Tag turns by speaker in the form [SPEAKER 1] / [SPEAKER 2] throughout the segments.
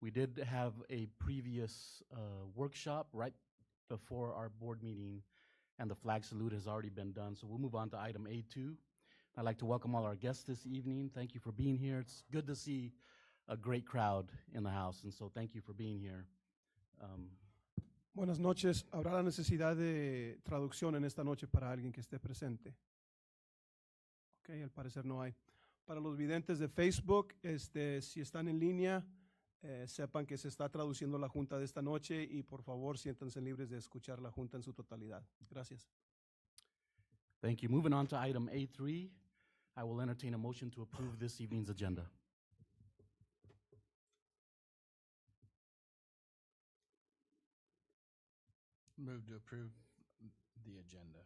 [SPEAKER 1] We did have a previous workshop right before our board meeting, and the flag salute has already been done. So we'll move on to item A2. I'd like to welcome all our guests this evening. Thank you for being here. It's good to see a great crowd in the house, and so thank you for being here.
[SPEAKER 2] Buenas noches. ¿Habrá la necesidad de traducción en esta noche para alguien que esté presente? Ok, al parecer no hay. Para los videntes de Facebook, si están en línea, sepan que se está traduciendo la junta de esta noche y por favor siéntanse libres de escuchar la junta en su totalidad. Gracias.
[SPEAKER 1] Thank you. Moving on to item A3, I will entertain a motion to approve this evening's agenda.
[SPEAKER 3] Move to approve the agenda.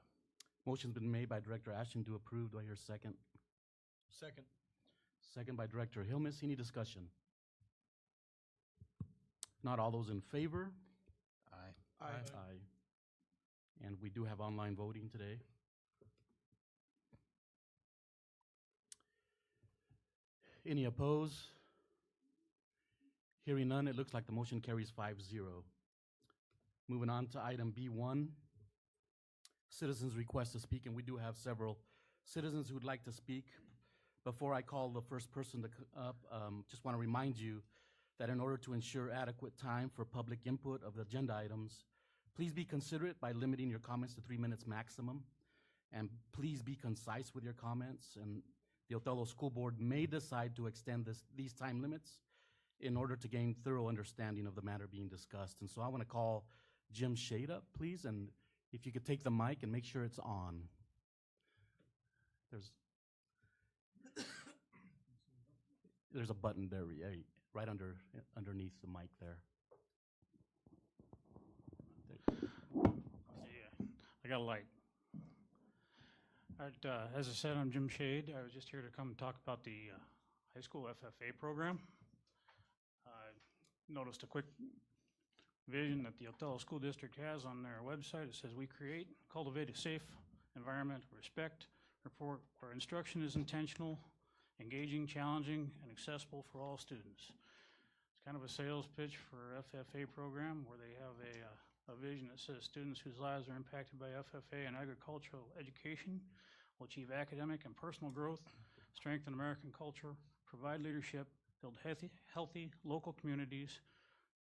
[SPEAKER 1] Motion's been made by Director Ashton to approve. Do I hear a second?
[SPEAKER 3] Second.
[SPEAKER 1] Second by Director Hilmes. Any discussion? Not all those in favor?
[SPEAKER 3] Aye.
[SPEAKER 1] Aye. And we do have online voting today. Any opposed? Hearing none, it looks like the motion carries 5-0. Moving on to item B1, citizens' request to speak, and we do have several citizens who would like to speak. Before I call the first person to up, just want to remind you that in order to ensure adequate time for public input of the agenda items, please be considerate by limiting your comments to 3 minutes maximum, and please be concise with your comments, and the Othello School Board may decide to extend these time limits in order to gain thorough understanding of the matter being discussed. And so I want to call Jim Shade up, please, and if you could take the mic and make sure it's on. There's a button there, right underneath the mic there.
[SPEAKER 4] Yeah, I got a light. All right, as I said, I'm Jim Shade. I was just here to come talk about the high school FFA program. I noticed a quick vision that the Othello School District has on their website. It says, we create, cultivate a safe environment of respect, report where instruction is intentional, engaging, challenging, and accessible for all students. It's kind of a sales pitch for FFA program where they have a vision that says students whose lives are impacted by FFA and agricultural education will achieve academic and personal growth, strengthen American culture, provide leadership, build healthy local communities,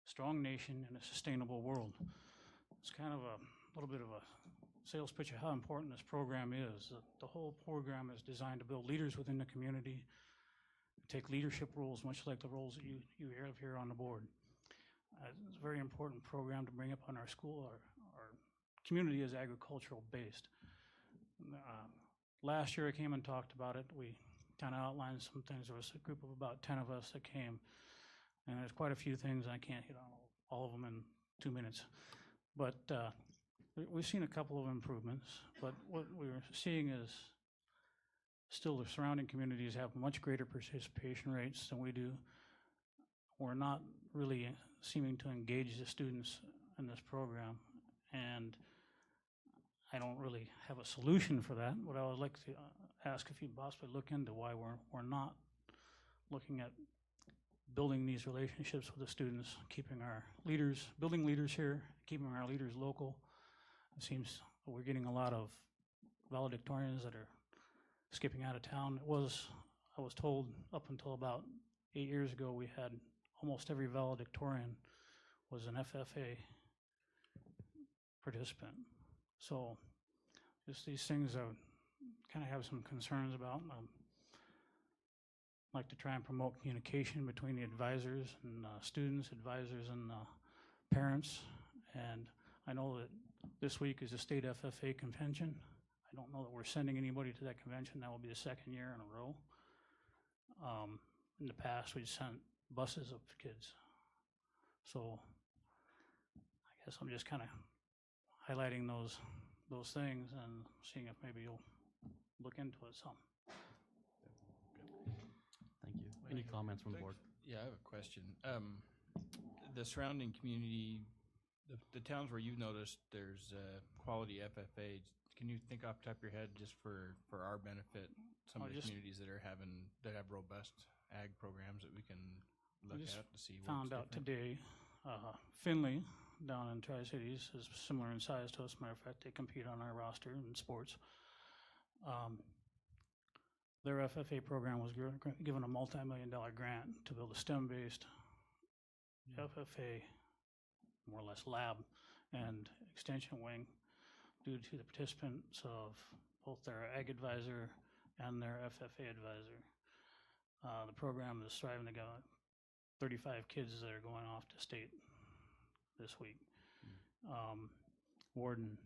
[SPEAKER 4] strong nation, and a sustainable world. It's kind of a little bit of a sales pitch of how important this program is. The whole program is designed to build leaders within the community, take leadership roles, much like the roles that you have here on the board. It's a very important program to bring up on our school. Our community is agricultural based. Last year I came and talked about it. We kind of outlined some things. There was a group of about 10 of us that came, and there's quite a few things. I can't hit on all of them in 2 minutes, but we've seen a couple of improvements, but what we're seeing is still the surrounding communities have much greater participation rates than we do. We're not really seeming to engage the students in this program, and I don't really have a solution for that. What I would like to ask if you'd possibly look into why we're not looking at building these relationships with the students, keeping our leaders, building leaders here, keeping our leaders local. It seems we're getting a lot of valedictorians that are skipping out of town. I was told up until about 8 years ago, we had almost every valedictorian was an FFA participant. So just these things I kind of have some concerns about. Like to try and promote communication between the advisors and students, advisors and parents. And I know that this week is a state FFA convention. I don't know that we're sending anybody to that convention. That will be the second year in a row. In the past, we sent buses of kids. So I guess I'm just kind of highlighting those things and seeing if maybe you'll look into it some.
[SPEAKER 1] Thank you. Any comments from the board?
[SPEAKER 3] Yeah, I have a question. The surrounding community, the towns where you've noticed there's quality FFA, can you think off the top of your head, just for our benefit, some of the communities that have robust ag programs that we can look
[SPEAKER 4] just
[SPEAKER 3] at to see what's
[SPEAKER 4] found out
[SPEAKER 3] different?
[SPEAKER 4] today, Finley down in Tri-Cities is similar in size to us. Matter of fact, they compete on our roster in sports. Their FFA program was given a multi-million-dollar grant to build a STEM-based FFA, more or less lab, and extension wing due to the participants of both their ag advisor and their FFA advisor. The program is striving to get 35 kids that are going off to state this week. Warden,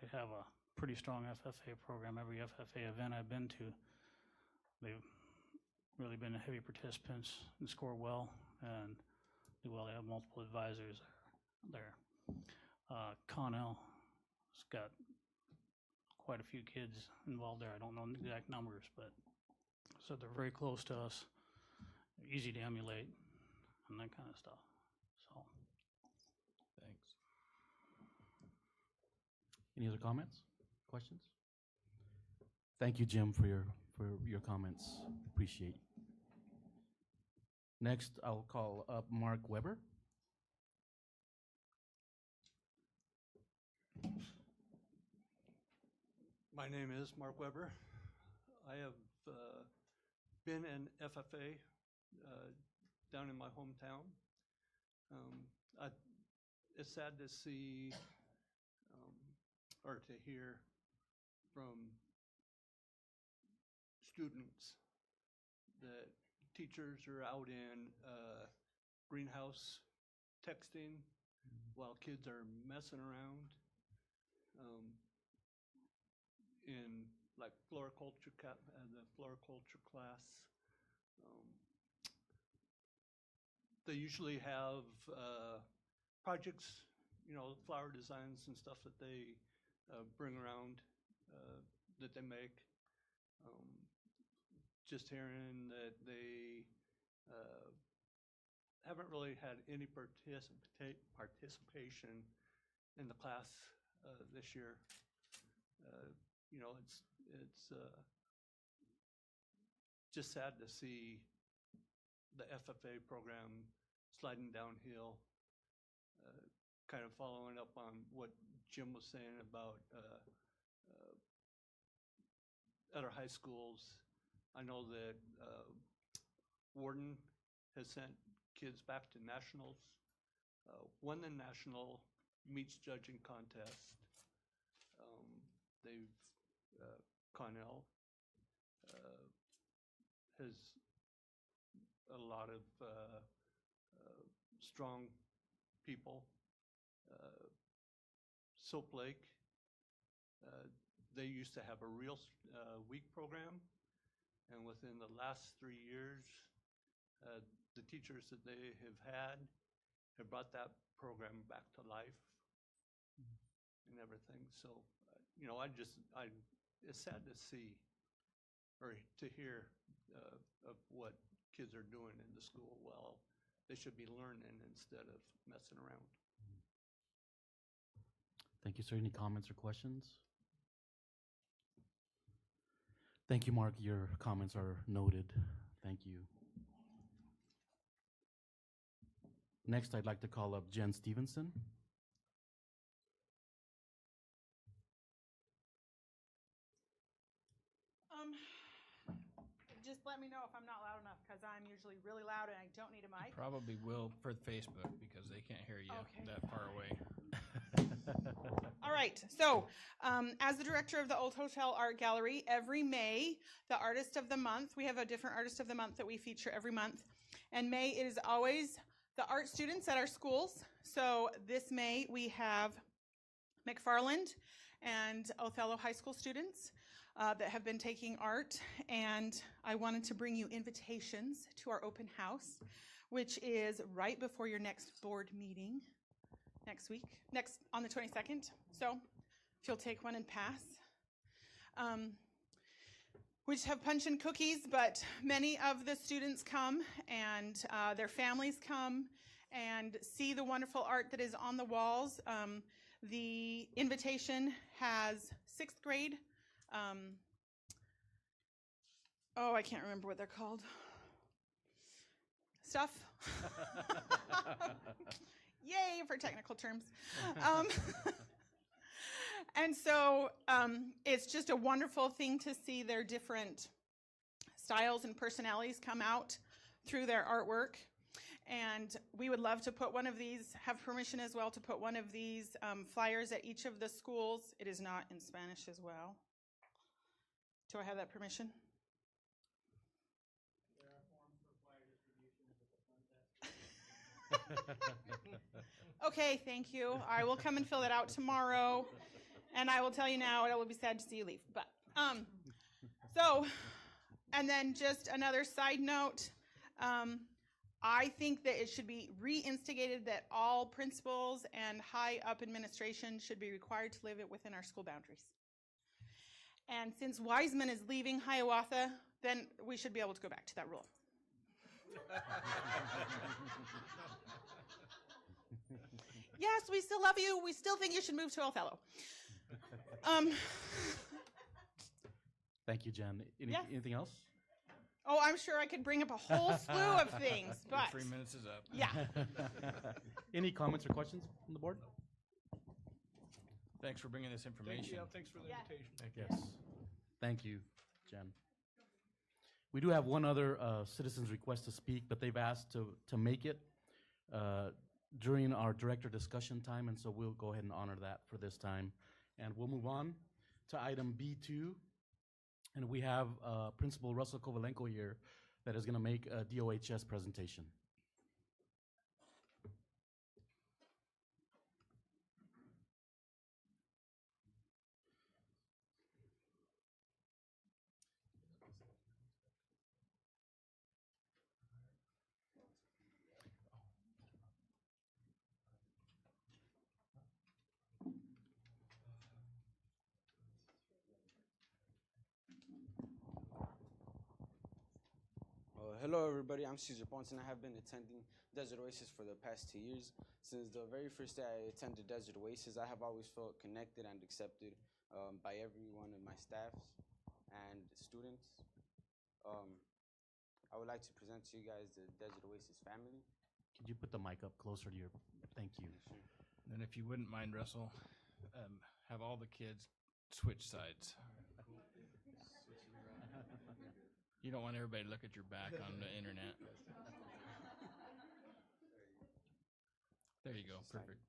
[SPEAKER 4] they have a pretty strong FFA program. Every FFA event I've been to, they've really been heavy participants and score well and do well. They have multiple advisors there. Connell has got quite a few kids involved there. I don't know the exact numbers, but so they're very close to us. They're easy to emulate and that kind of stuff. So
[SPEAKER 3] Thanks.
[SPEAKER 1] Any other comments, questions? Thank you, Jim, for your comments. Appreciate. Next, I'll call up Mark Weber.
[SPEAKER 5] My name is Mark Weber. I have been in FFA down in my hometown. It's sad to see or to hear from students that teachers are out in greenhouse texting while kids are messing around. In like floriculture, the floriculture class, they usually have projects, flower designs and stuff that they bring around that they make. Just hearing that they haven't really had any participation in the class this year. It's just sad to see the FFA program sliding downhill. Kind of following up on what Jim was saying about at our high schools. I know that Warden has sent kids back to nationals, won the national meets judging contest. They've Connell has a lot of strong people. Soap Lake, they used to have a real week program, and within the last 3 years, the teachers that they have had have brought that program back to life and everything. So, it's sad to see or to hear of what kids are doing in the school. Well, they should be learning instead of messing around.
[SPEAKER 1] Thank you, sir. Any comments or questions? Thank you, Mark. Your comments are noted. Thank you. Next, I'd like to call up Jen Stevenson.
[SPEAKER 6] Just let me know if I'm not loud enough, because I'm usually really loud and I don't need a mic.
[SPEAKER 3] Probably will for Facebook because they can't hear you
[SPEAKER 6] Okay.
[SPEAKER 3] that far away.
[SPEAKER 6] All right, so as the director of the Old Hotel Art Gallery, every May, the Artist of the Month, we have a different Artist of the Month that we feature every month. And May, it is always the art students at our schools. So this May, we have McFarland and Othello High School students that have been taking art. And I wanted to bring you invitations to our open house, which is right before your next board meeting. Next on the 22nd. So if you'll take one and pass. We just have punch and cookies, but many of the students come and their families come and see the wonderful art that is on the walls. The invitation has 6th grade. I can't remember what they're called. stuff. Yay for technical terms. Um, and so it's just a wonderful thing to see their different styles and personalities come out through their artwork. And we would love to put one of these, have permission as well to put one of these flyers at each of the schools. It is not in Spanish as well. Do I have that permission?
[SPEAKER 4] There are forms for flyer distribution at the front desk.
[SPEAKER 6] Okay, thank you. I will come and fill that out tomorrow. And I will tell you now, it will be sad to see you leave. But so, and then just another side note, I think that it should be reinstigated that all principals and high up administration should be required to live within our school boundaries. And since Wiseman is leaving Hiawatha, then we should be able to go back to that rule. Yes, we still love you. We still think you should move to Othello.
[SPEAKER 1] Thank you, Jen.
[SPEAKER 6] Yes.
[SPEAKER 1] Anything else?
[SPEAKER 6] Oh, I'm sure I could bring up a whole slew of things,
[SPEAKER 3] Your
[SPEAKER 6] but
[SPEAKER 3] 3 minutes is up.
[SPEAKER 6] yeah.
[SPEAKER 1] Any comments or questions from the board?
[SPEAKER 3] Thanks for bringing this information.
[SPEAKER 5] Thanks for the
[SPEAKER 6] Yeah.
[SPEAKER 5] invitation.
[SPEAKER 1] Yes. Thank you, Jen. We do have one other citizen's request to speak, but they've asked to make it during our director discussion time, and so we'll go ahead and honor that for this time. And we'll move on to item B2. And we have Principal Russell Kovalenko here that is going to make a DOHS presentation.
[SPEAKER 7] Hello everybody, I'm Cesar Ponce and I have been attending Desert Oasis for the past 2 years. Since the very first day I attended Desert Oasis, I have always felt connected and accepted by every one of my staffs and students. I would like to present to you guys the Desert Oasis family.
[SPEAKER 1] Could you put the mic up closer to your, thank you.
[SPEAKER 7] Sure.
[SPEAKER 3] And if you wouldn't mind, Russell, have all the kids switch sides. You don't want everybody to look at your back on the internet. There you go. Perfect.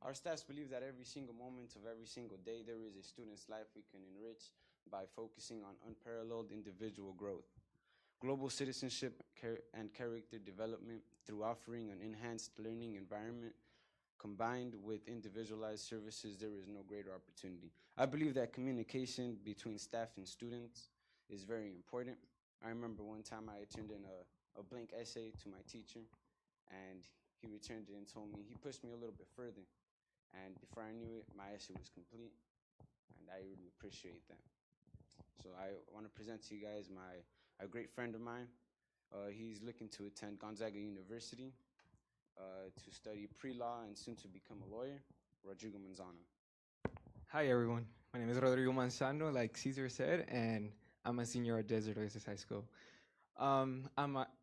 [SPEAKER 7] Our staffs believe that every single moment of every single day there is a student's life we can enrich by focusing on unparalleled individual growth, global citizenship and character development through offering an enhanced learning environment. Combined with individualized services, there is no greater opportunity. I believe that communication between staff and students is very important. I remember one time I turned in a blank essay to my teacher, and he returned it and told me, he pushed me a little bit further. And before I knew it, my essay was complete, and I really appreciate that. So I want to present to you guys a great friend of mine. He's looking to attend Gonzaga University. To study pre-law and soon to become a lawyer, Rodrigo Manzano.
[SPEAKER 8] Hi everyone, my name is Rodrigo Manzano, like Cesar said, and I'm a senior at Desert Oasis High School. I'm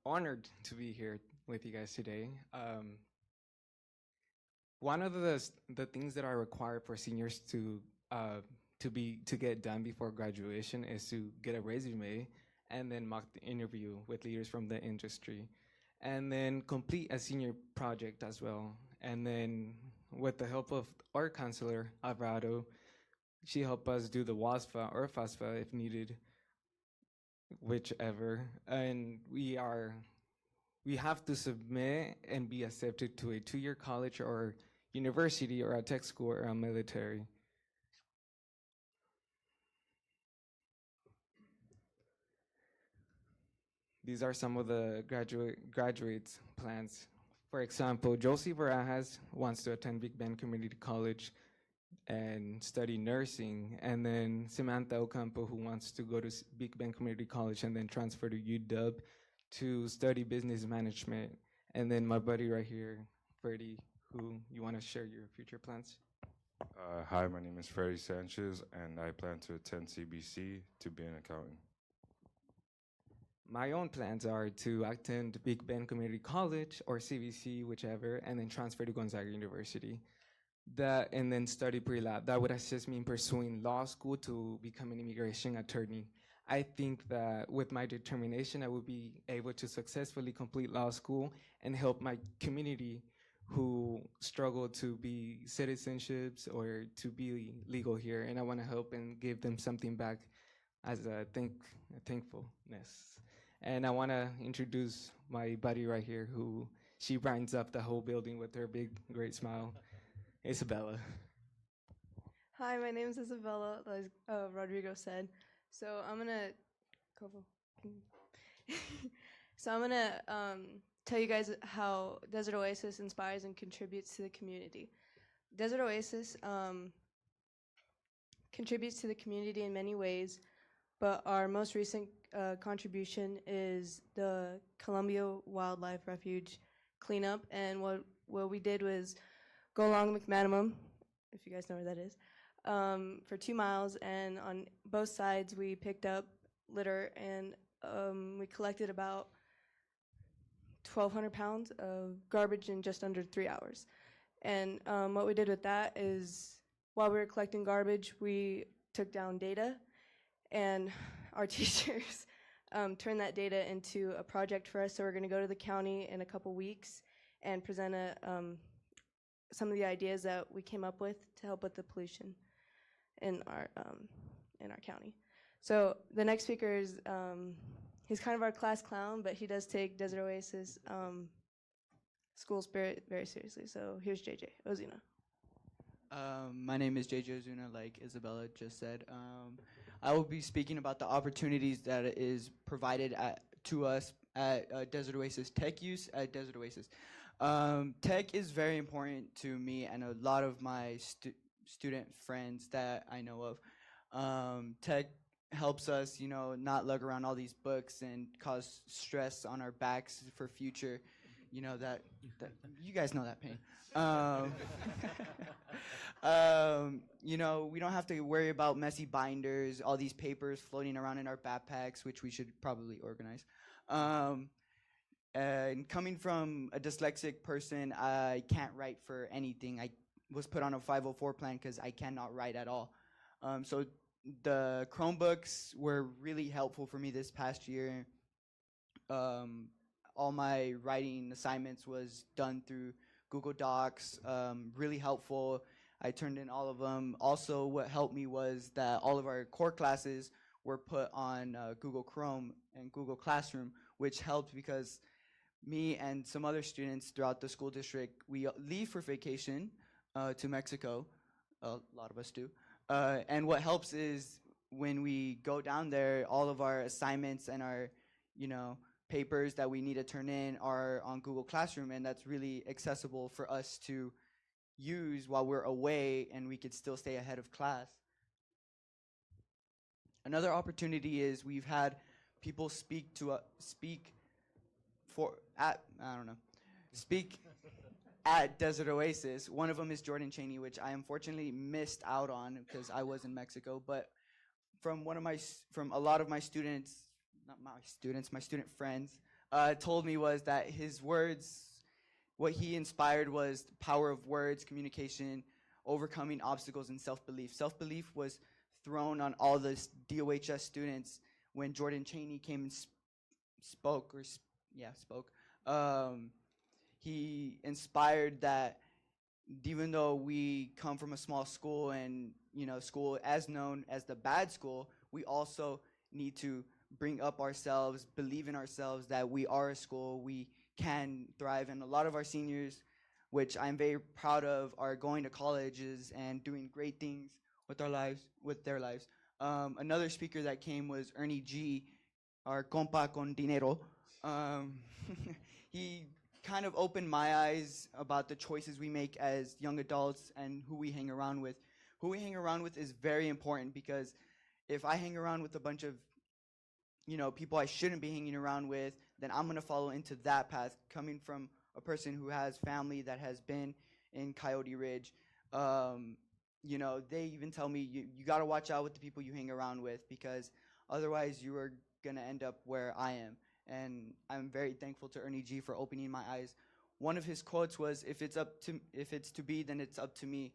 [SPEAKER 8] honored to be here with you guys today. One of the things that are required for seniors to get done before graduation is to get a resume and then mock the interview with leaders from the industry. And then complete a senior project as well. And then with the help of our counselor, Alvarado, she helped us do the WASFA or FASFA if needed, whichever. And we have to submit and be accepted to a 2-year college or university or a tech school or a military. These are some of the graduates' plans. For example, Josie Barajas wants to attend Big Bend Community College and study nursing, and then Samantha Ocampo, who wants to go to Big Bend Community College and then transfer to UW to study business management. And then my buddy right here, Freddie, who you want to share your future plans?
[SPEAKER 9] Hi, my name is Freddie Sanchez, and I plan to attend CBC to be an accountant.
[SPEAKER 8] My own plans are to attend Big Bend Community College or CVC, whichever, and then transfer to Gonzaga University. That and then study pre-lab. That would assist me in pursuing law school to become an immigration attorney. I think that with my determination, I would be able to successfully complete law school and help my community who struggle to be citizenships or to be legal here. And I want to help and give them something back as a thankfulness. And I want to introduce my buddy right here who she brightens up the whole building with her big, great smile. Isabella.
[SPEAKER 10] Hi, my name is Isabella, like Rodrigo said. So I'm gonna tell you guys how Desert Oasis inspires and contributes to the community. Desert Oasis contributes to the community in many ways, but our most recent contribution is the Columbia Wildlife Refuge cleanup. And what we did was go along McManamum, if you guys know where that is, for 2 miles, and on both sides we picked up litter, and we collected about 1,200 pounds of garbage in just under 3 hours. And what we did with that is, while we were collecting garbage, we took down data, and our teachers turned that data into a project for us. So we're going to go to the county in a couple weeks and present some of the ideas that we came up with to help with the pollution in our county. So the next speaker is he's kind of our class clown, but he does take Desert Oasis school spirit very seriously. So here's JJ Ozuna.
[SPEAKER 11] My name is JJ Ozuna, like Isabella just said. I will be speaking about the opportunities that is provided to us at Desert Oasis, tech use at Desert Oasis. Tech is very important to me and a lot of my student friends that I know of. Tech helps us, not lug around all these books and cause stress on our backs for future, that you guys know that pain. We don't have to worry about messy binders, all these papers floating around in our backpacks, which we should probably organize. And coming from a dyslexic person, I can't write for anything. I was put on a 504 plan because I cannot write at all. So the Chromebooks were really helpful for me this past year. All my writing assignments was done through Google Docs, really helpful. I turned in all of them. Also, what helped me was that all of our core classes were put on Google Chrome and Google Classroom, which helped because me and some other students throughout the school district, we leave for vacation to Mexico. A lot of us do. And what helps is when we go down there, all of our assignments and our, papers that we need to turn in are on Google Classroom, and that's really accessible for us to use while we're away, and we could still stay ahead of class. Another opportunity is we've had people speak at Desert Oasis. One of them is Jordan Chaney, which I unfortunately missed out on because I was in Mexico. But from a lot of my students, my student friends, told me was that his words, what he inspired was the power of words, communication, overcoming obstacles, and self-belief. Self-belief was thrown on all the DOHS students when Jordan Chaney came and spoke. He inspired that even though we come from a small school and, school as known as the bad school, we also need to bring up ourselves, believe in ourselves that we are a school, we can thrive. And a lot of our seniors, which I'm very proud of, are going to colleges and doing great things with their lives. Another speaker that came was Ernie G, our compa con dinero. He kind of opened my eyes about the choices we make as young adults and who we hang around with. Who we hang around with is very important, because if I hang around with a bunch of people I shouldn't be hanging around with, then I'm going to follow into that path. Coming from a person who has family that has been in Coyote Ridge, you know, they even tell me you got to watch out with the people you hang around with, because otherwise you are going to end up where I am. And I'm very thankful to Ernie G for opening my eyes. One of his quotes was, if it's to be, then it's up to me.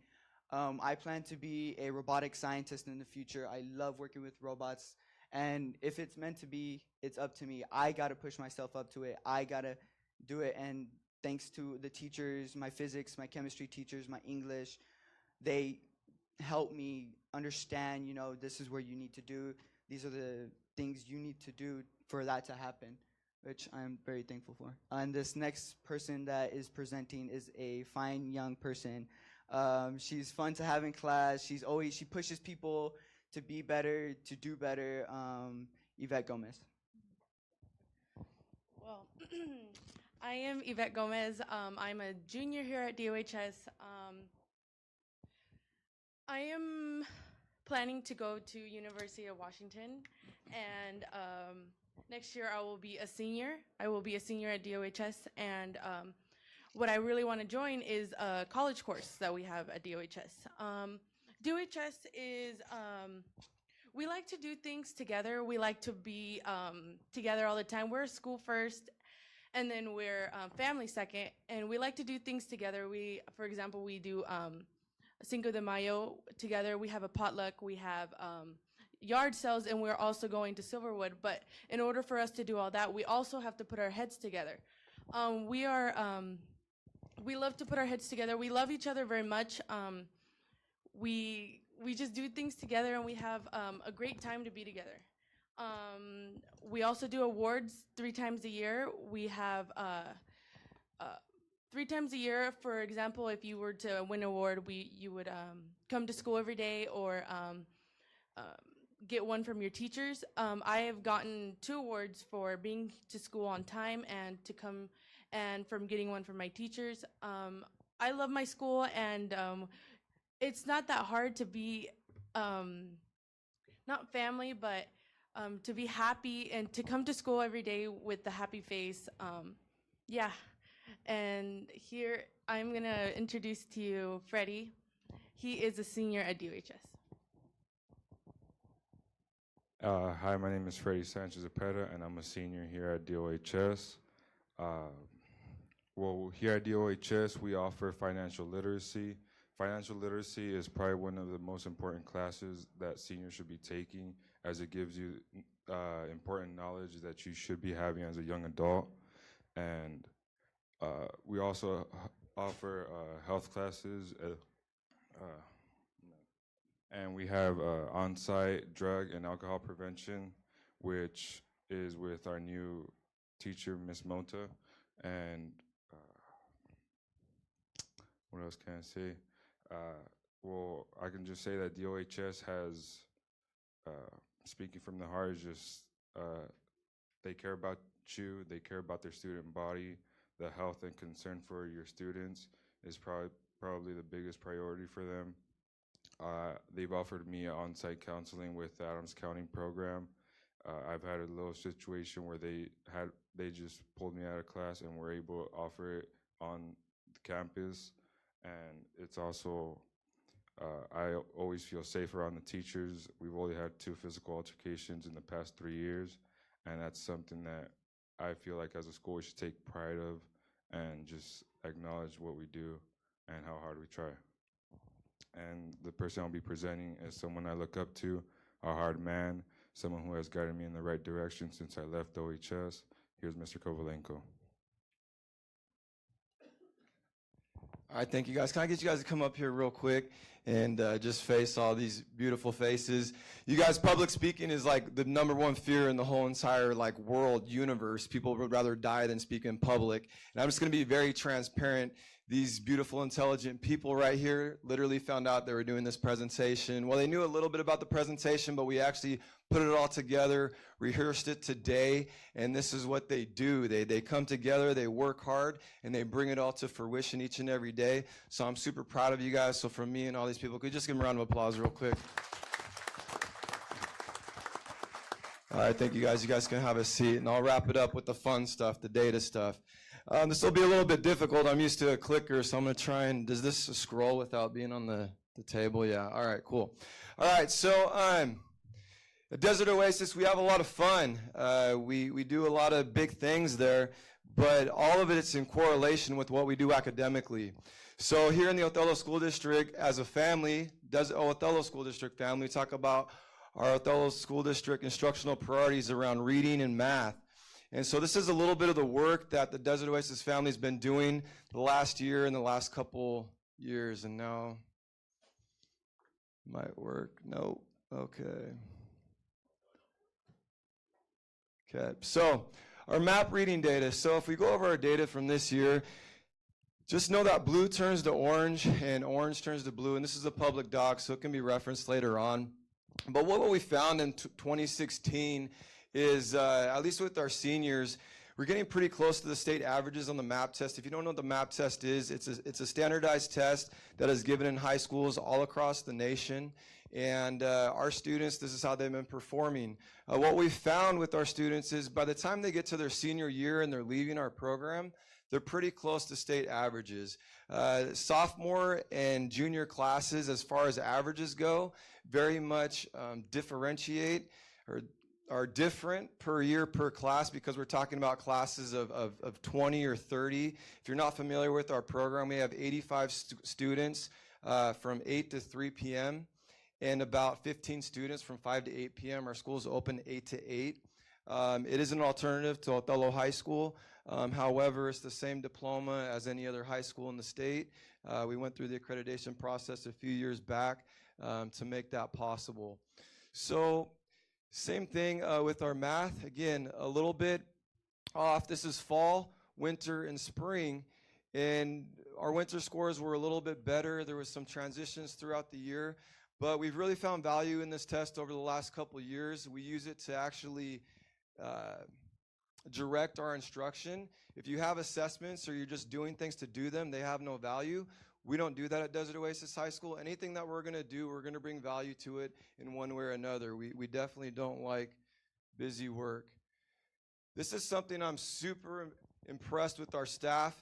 [SPEAKER 11] I plan to be a robotic scientist in the future. I love working with robots. And if it's meant to be, it's up to me. I got to push myself up to it. I got to do it. And thanks to the teachers, my physics, my chemistry teachers, my English, they help me understand, you know, this is where you need to do. These are the things you need to do for that to happen, which I'm very thankful for. And this next person that is presenting is a fine young person. She's fun to have in class. She pushes people to be better, to do better. Yvette Gomez.
[SPEAKER 12] Well, I am Yvette Gomez. I'm a junior here at DOHS. I am planning to go to University of Washington, and next year I will be a senior. I will be a senior at DOHS, and what I really want to join is a college course that we have at DOHS. DOHS is, we like to do things together. We like to be together all the time. We're school first, and then we're family second, and we like to do things together. For example, we do Cinco de Mayo together. We have a potluck. We have yard sales, and we're also going to Silverwood. But in order for us to do all that, we also have to put our heads together. We love to put our heads together. We love each other very much. We just do things together, and we have a great time to be together. We also do awards 3 times a year. We have 3 times a year. For example, if you were to win an award, you would come to school every day, or get one from your teachers. I have gotten 2 awards for being to school on time and from getting one from my teachers. I love my school, and it's not that hard to be, not family, but to be happy and to come to school every day with the happy face. Yeah. And here I'm going to introduce to you Freddie. He is a senior at DOHS.
[SPEAKER 9] Hi, my name is Freddie Sanchez-Zapeta, and I'm a senior here at DOHS. Well, here at DOHS, we offer financial literacy. Financial literacy is probably one of the most important classes that seniors should be taking, as it gives you important knowledge that you should be having as a young adult. And we also offer health classes, and we have on-site drug and alcohol prevention, which is with our new teacher, Ms. Mota. And what else can I say? Well, I can just say that DOHS has, speaking from the heart, is just they care about you, they care about their student body. The health and concern for your students is probably the biggest priority for them. They've offered me on-site counseling with the Adams County program. I've had a little situation where they just pulled me out of class and were able to offer it on the campus. And it's also, I always feel safe around the teachers. We've only had 2 physical altercations in the past 3 years, and that's something that I feel like as a school we should take pride of and just acknowledge what we do and how hard we try. And the person I'll be presenting is someone I look up to, a hard man, someone who has guided me in the right direction since I left OHS. Here's Mr. Kovalenko.
[SPEAKER 13] All right, thank you guys. Can I get you guys to come up here real quick and just face all these beautiful faces? You guys, public speaking is like the #1 fear in the whole entire world universe. People would rather die than speak in public. And I'm just going to be very transparent. These beautiful, intelligent people right here literally found out they were doing this presentation. Well, they knew a little bit about the presentation, but we actually put it all together, rehearsed it today, and this is what they do. They come together, they work hard, and they bring it all to fruition each and every day. So I'm super proud of you guys. So from me and all these people, could you just give them a round of applause real quick? All right, thank you guys. You guys can have a seat, and I'll wrap it up with the fun stuff, the data stuff. This will be a little bit difficult. I'm used to a clicker, so I'm going to try and, does this scroll without being on the The table, yeah. All right, cool. All right, so at Desert Oasis, we have a lot of fun. We do a lot of big things there, but all of it's in correlation with what we do academically. So here in the Othello School District, as a family, Othello School District family, we talk about our Othello School District instructional priorities around reading and math. And so this is a little bit of the work that the Desert Oasis family's been doing the last year and the last couple years. And now, might work. Nope. Okay. Okay. So our map reading data. So if we go over our data from this year, just know that blue turns to orange and orange turns to blue. And this is a public doc, so it can be referenced later on. But what we found in 2016 is, at least with our seniors, we're getting pretty close to the state averages on the MAP test. If you don't know what the MAP test is, it's a standardized test that is given in high schools all across the nation. And our students, this is how they've been performing. What we've found with our students is by the time they get to their senior year and they're leaving our program, they're pretty close to state averages. Sophomore and junior classes, as far as averages go, very much differentiate or are different per year per class because we're talking about classes of 20 or 30. If you're not familiar with our program, we have 85 students from 8 to 3 p.m. and about 15 students from 5 to 8 p.m. Our school is open 8 to 8. It is an alternative to Othello High School. However, it's the same diploma as any other high school in the state. We went through the accreditation process a few years back to make that possible. So same thing with our math. Again, a little bit off. This is fall, winter, and spring. And our winter scores were a little bit better. There was some transitions throughout the year. But we've really found value in this test over the last couple of years. We use it to actually direct our instruction. If you have assessments or you're just doing things to do them, they have no value. We don't do that at Desert Oasis High School. Anything that we're going to do, we're going to bring value to it in one way or another. We definitely don't like busy work. This is something I'm super impressed with our staff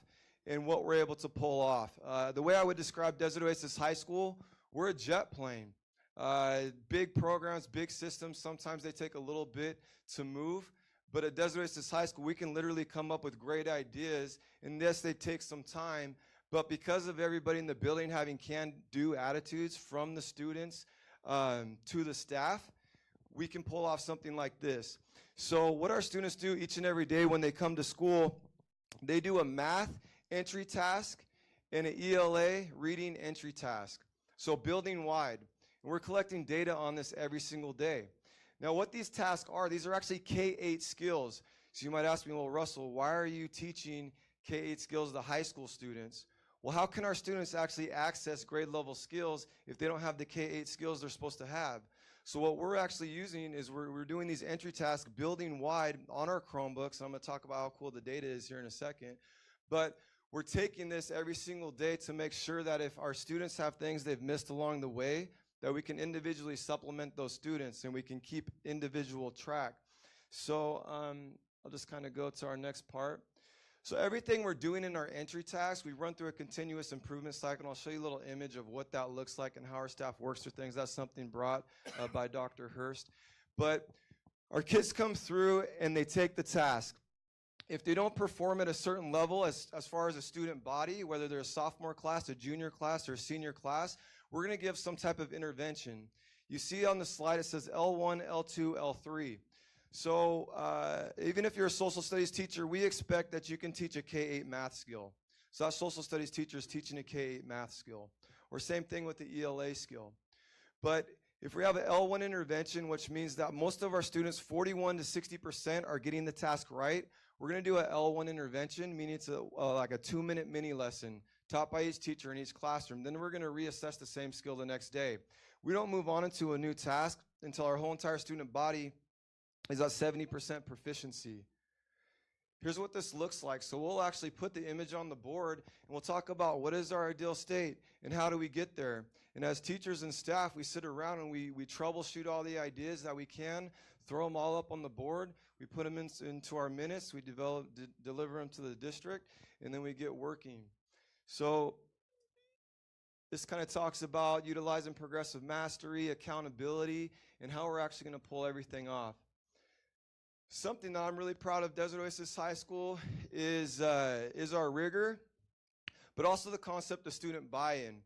[SPEAKER 13] and what we're able to pull off. The way I would describe Desert Oasis High School, we're a jet plane. Big programs, big systems, sometimes they take a little bit to move. But at Desert Oasis High School, we can literally come up with great ideas. And yes, they take some time. But because of everybody in the building having can-do attitudes from the students to the staff, we can pull off something like this. So what our students do each and every day when they come to school, they do a math entry task and an ELA reading entry task. So building wide. And we're collecting data on this every single day. Now, what these tasks are, these are actually K-8 skills. So you might ask me, well, Russell, why are you teaching K-8 skills to high school students? Well, how can our students actually access grade level skills if they don't have the K-8 skills they're supposed to have? So what we're actually using is we're doing these entry tasks building wide on our Chromebooks. And I'm going to talk about how cool the data is here in a second. But we're taking this every single day to make sure that if our students have things they've missed along the way, that we can individually supplement those students and we can keep individual track. So I'll just kind of go to our next part. So everything we're doing in our entry tasks, we run through a continuous improvement cycle. And I'll show you a little image of what that looks like and how our staff works through things. That's something brought by Dr. Hurst. But our kids come through and they take the task. If they don't perform at a certain level as far as a student body, whether they're a sophomore class, a junior class, or a senior class, we're going to give some type of intervention. You see on the slide it says L1, L2, L3. So even if you're a social studies teacher, we expect that you can teach a K-8 math skill. So that social studies teacher is teaching a K-8 math skill. Or same thing with the ELA skill. But if we have an L1 intervention, which means that most of our students, 41 to 60%, are getting the task right, we're going to do an L1 intervention, meaning it's like a 2-minute mini lesson taught by each teacher in each classroom. Then we're going to reassess the same skill the next day. We don't move on into a new task until our whole entire student body is at 70% proficiency. Here's what this looks like. So we'll actually put the image on the board, and we'll talk about what is our ideal state and how do we get there. And as teachers and staff, we sit around and we troubleshoot all the ideas that we can, throw them all up on the board. We put them into our minutes. We deliver them to the district, and then we get working. So This kind of talks about utilizing progressive mastery, accountability, and how we're actually going to pull everything off. Something that I'm really proud of Desert Oasis High School is our rigor, but also the concept of student buy-in.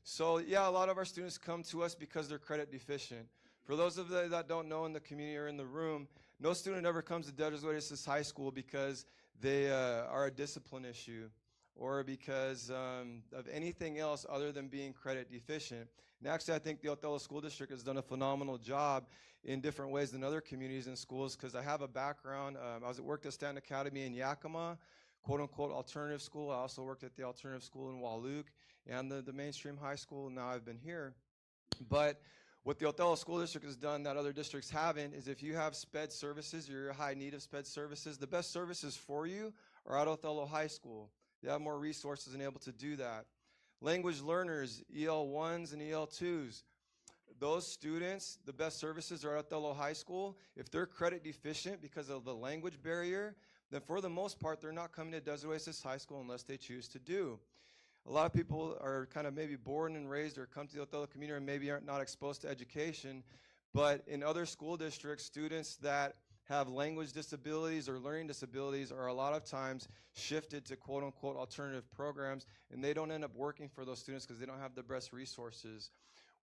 [SPEAKER 13] So yeah, a lot of our students come to us because they're credit deficient. For those of you that don't know in the community or in the room, no student ever comes to Desert Oasis High School because they are a discipline issue or because of anything else other than being credit deficient. And actually, I think the Othello School District has done a phenomenal job in different ways than other communities and schools, because I have a background. I worked at Stanton Academy in Yakima, quote-unquote alternative school. I also worked at the alternative school in Walook and the mainstream high school, and now I've been here. But what the Othello School District has done that other districts haven't is if you have SPED services, you're in high need of SPED services, the best services for you are at Othello High School. They have more resources and able to do that. Language learners, EL1s and EL2s. Those students, the best services are at Othello High School. If they're credit deficient because of the language barrier, then for the most part, they're not coming to Desert Oasis High School unless they choose to do. A lot of people are kind of maybe born and raised or come to the Othello community and maybe aren't not exposed to education. But in other school districts, students that have language disabilities or learning disabilities are a lot of times shifted to quote-unquote alternative programs, and they don't end up working for those students because they don't have the best resources.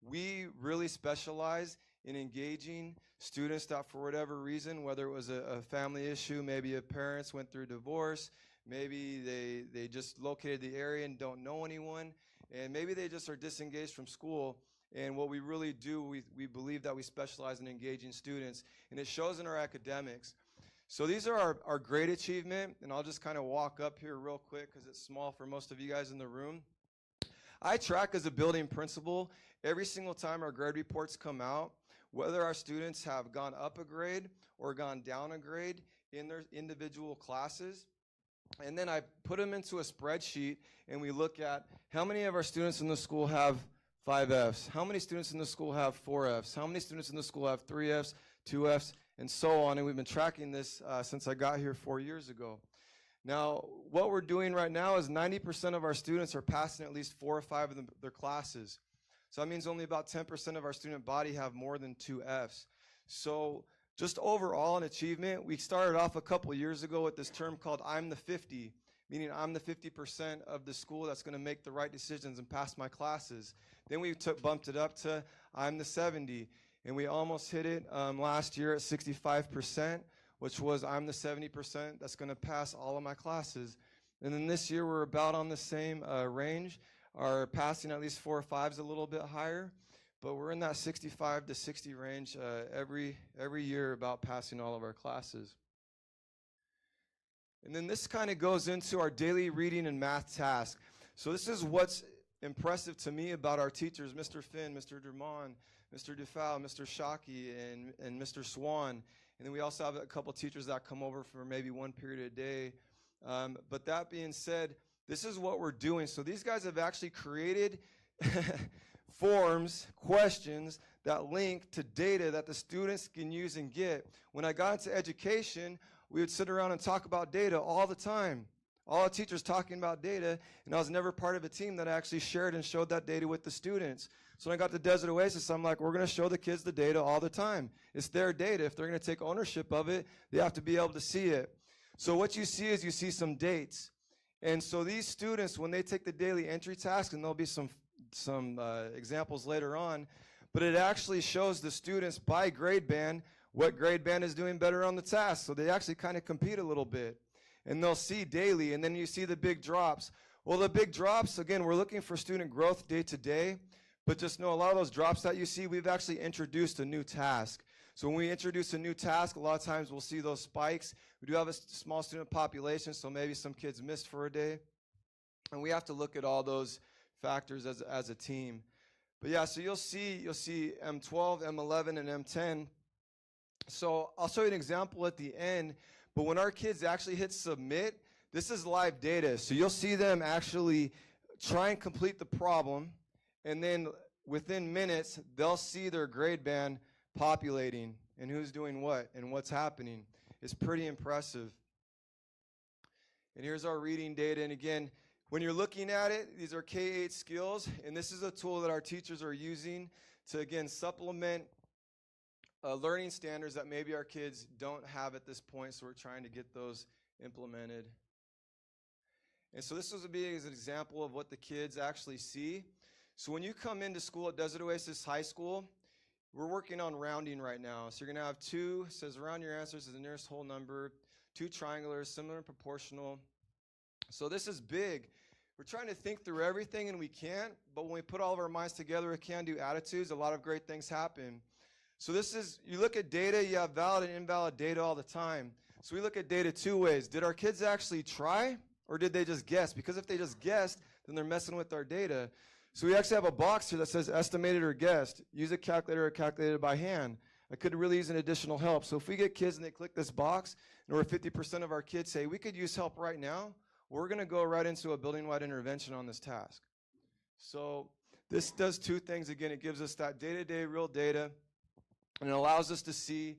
[SPEAKER 13] We really specialize in engaging students that for whatever reason, whether it was a family issue, maybe a parents went through divorce, maybe they just located the area and don't know anyone, and maybe they just are disengaged from school. And what we really do, we believe that we specialize in engaging students, and it shows in our academics. So these are our grade achievement, and I'll just kind of walk up here real quick because it's small for most of you guys in the room. I track as a building principal every single time our grade reports come out, whether our students have gone up a grade or gone down a grade in their individual classes. And then I put them into a spreadsheet, and we look at how many of our students in the school have 5 Fs, how many students in the school have 4 Fs, how many students in the school have 3 Fs, 2 Fs, and so on. And we've been tracking this since I got here 4 years ago. Now, what we're doing right now is 90% of our students are passing at least 4 or 5 of their classes. So that means only about 10% of our student body have more than 2 Fs. So just overall in achievement, we started off a couple years ago with this term called I'm the 50, meaning I'm the 50% of the school that's going to make the right decisions and pass my classes. Then we bumped it up to I'm the 70, and we almost hit it last year at 65%, which was I'm the 70% that's going to pass all of my classes. And then this year we're about on the same range. Our passing at least 4 or 5 is a little bit higher, but we're in that 65 to 60 range every year about passing all of our classes. And then this kind of goes into our daily reading and math task. So this is what's impressive to me about our teachers, Mr. Finn, Mr. Drummond, Mr. Dufal, Mr. Shockey, and Mr. Swan. And then we also have a couple teachers that come over for maybe 1 period a day. But that being said, this is what we're doing. So these guys have actually created forms, questions that link to data that the students can use and get. When I got into education, we would sit around and talk about data all the time. All the teachers talking about data, and I was never part of a team that actually shared and showed that data with the students. So when I got to Desert Oasis, I'm like, we're going to show the kids the data all the time. It's their data. If they're going to take ownership of it, they have to be able to see it. So what you see is you see some dates. And so these students, when they take the daily entry task, and there'll be some examples later on, but it actually shows the students by grade band what grade band is doing better on the task. So they actually kind of compete a little bit. And they'll see daily, and then you see the big drops. Well, the big drops, again, we're looking for student growth day to day, but just know a lot of those drops that you see, we've actually introduced a new task. So when we introduce a new task, a lot of times we'll see those spikes. We do have a small student population, so maybe some kids missed for a day. And we have to look at all those factors as a team. But yeah, so you'll see M12, M11, and M10. So I'll show you an example at the end. But when our kids actually hit submit, this is live data. So you'll see them actually try and complete the problem, and then within minutes, they'll see their grade band populating and who's doing what and what's happening. It's pretty impressive. And here's our reading data. And again, When you're looking at it, these are K-8 skills, and this is a tool that our teachers are using to, again, supplement learning standards that maybe our kids don't have at this point, so we're trying to get those implemented. And so this was an example of what the kids actually see. So when you come into school at Desert Oasis High School, we're working on rounding right now. So you're going to have two, it says round your answers to the nearest whole number, two triangulars, similar and proportional. So this is big. We're trying to think through everything, and we can't, but when we put all of our minds together with can-do attitudes, a lot of great things happen. So this is, you look at data, you have valid and invalid data all the time. So we look at data two ways. Did our kids actually try, or did they just guess? Because if they just guessed, then they're messing with our data. So we actually have a box here that says estimated or guessed. Use a calculator or calculated by hand. I could really use an additional help. So if we get kids and they click this box, and over 50% of our kids say, we could use help right now, we're going to go right into a building-wide intervention on this task. So this does two things. Again, it gives us that day-to-day real data, and it allows us to see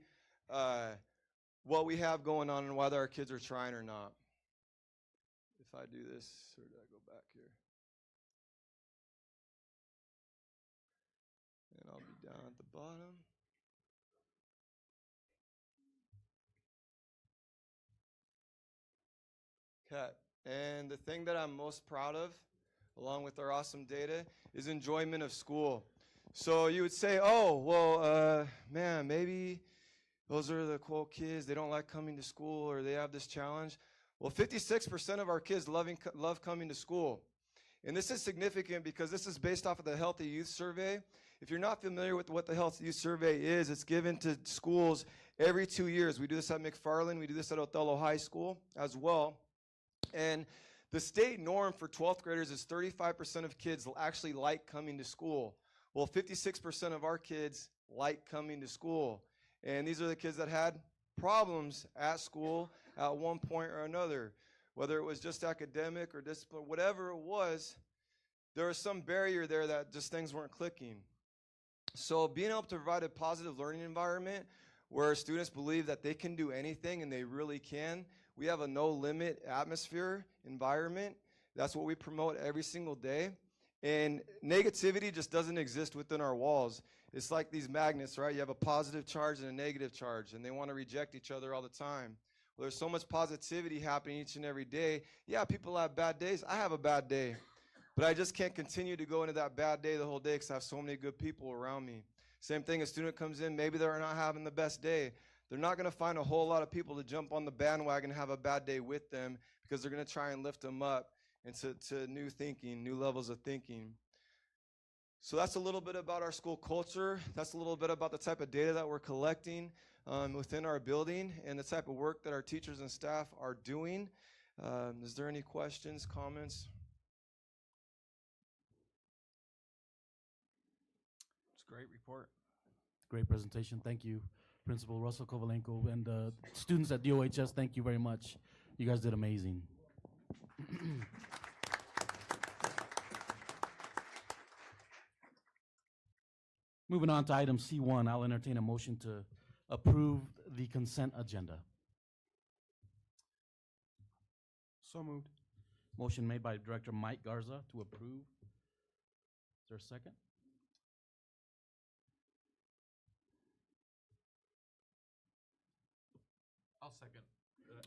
[SPEAKER 13] what we have going on and whether our kids are trying or not. If I do this, or did I go back here? And I'll be down at the bottom. Okay, and the thing that I'm most proud of, along with our awesome data, is enjoyment of school. So you would say, oh, well, man, maybe those are the quote kids, they don't like coming to school, or they have this challenge. Well, 56% of our kids love coming to school. And this is significant because this is based off of the Healthy Youth Survey. If you're not familiar with what the Healthy Youth Survey is, it's given to schools every 2 years. We do this at McFarland. We do this at Othello High School as well. And the state norm for 12th graders is 35% of kids actually like coming to school. Well, 56% of our kids like coming to school. And these are the kids that had problems at school at one point or another. Whether it was just academic or discipline, whatever it was, there was some barrier there that just things weren't clicking. So being able to provide a positive learning environment where students believe that they can do anything, and they really can. We have a no-limit atmosphere, environment. That's what we promote every single day. And negativity just doesn't exist within our walls. It's like these magnets, right? You have a positive charge and a negative charge, and they want to reject each other all the time. Well, there's so much positivity happening each and every day. Yeah, people have bad days. I have a bad day. But I just can't continue to go into that bad day the whole day because I have so many good people around me. Same thing, a student comes in, maybe they're not having the best day. They're not going to find a whole lot of people to jump on the bandwagon and have a bad day with them because they're going to try and lift them up into new thinking, new levels of thinking. So that's a little bit about our school culture. That's a little bit about the type of data that we're collecting within our building and the type of work that our teachers and staff are doing. Is there any questions, comments?
[SPEAKER 3] It's a great report.
[SPEAKER 1] Great presentation. Thank you, Principal Russell Kovalenko. And students at DOHS, thank you very much. You guys did amazing. Moving on to item C1, I'll entertain a motion to approve the consent agenda.
[SPEAKER 2] So moved.
[SPEAKER 1] Motion made by Director Mike Garza to approve. Is there a second?
[SPEAKER 14] I'll second,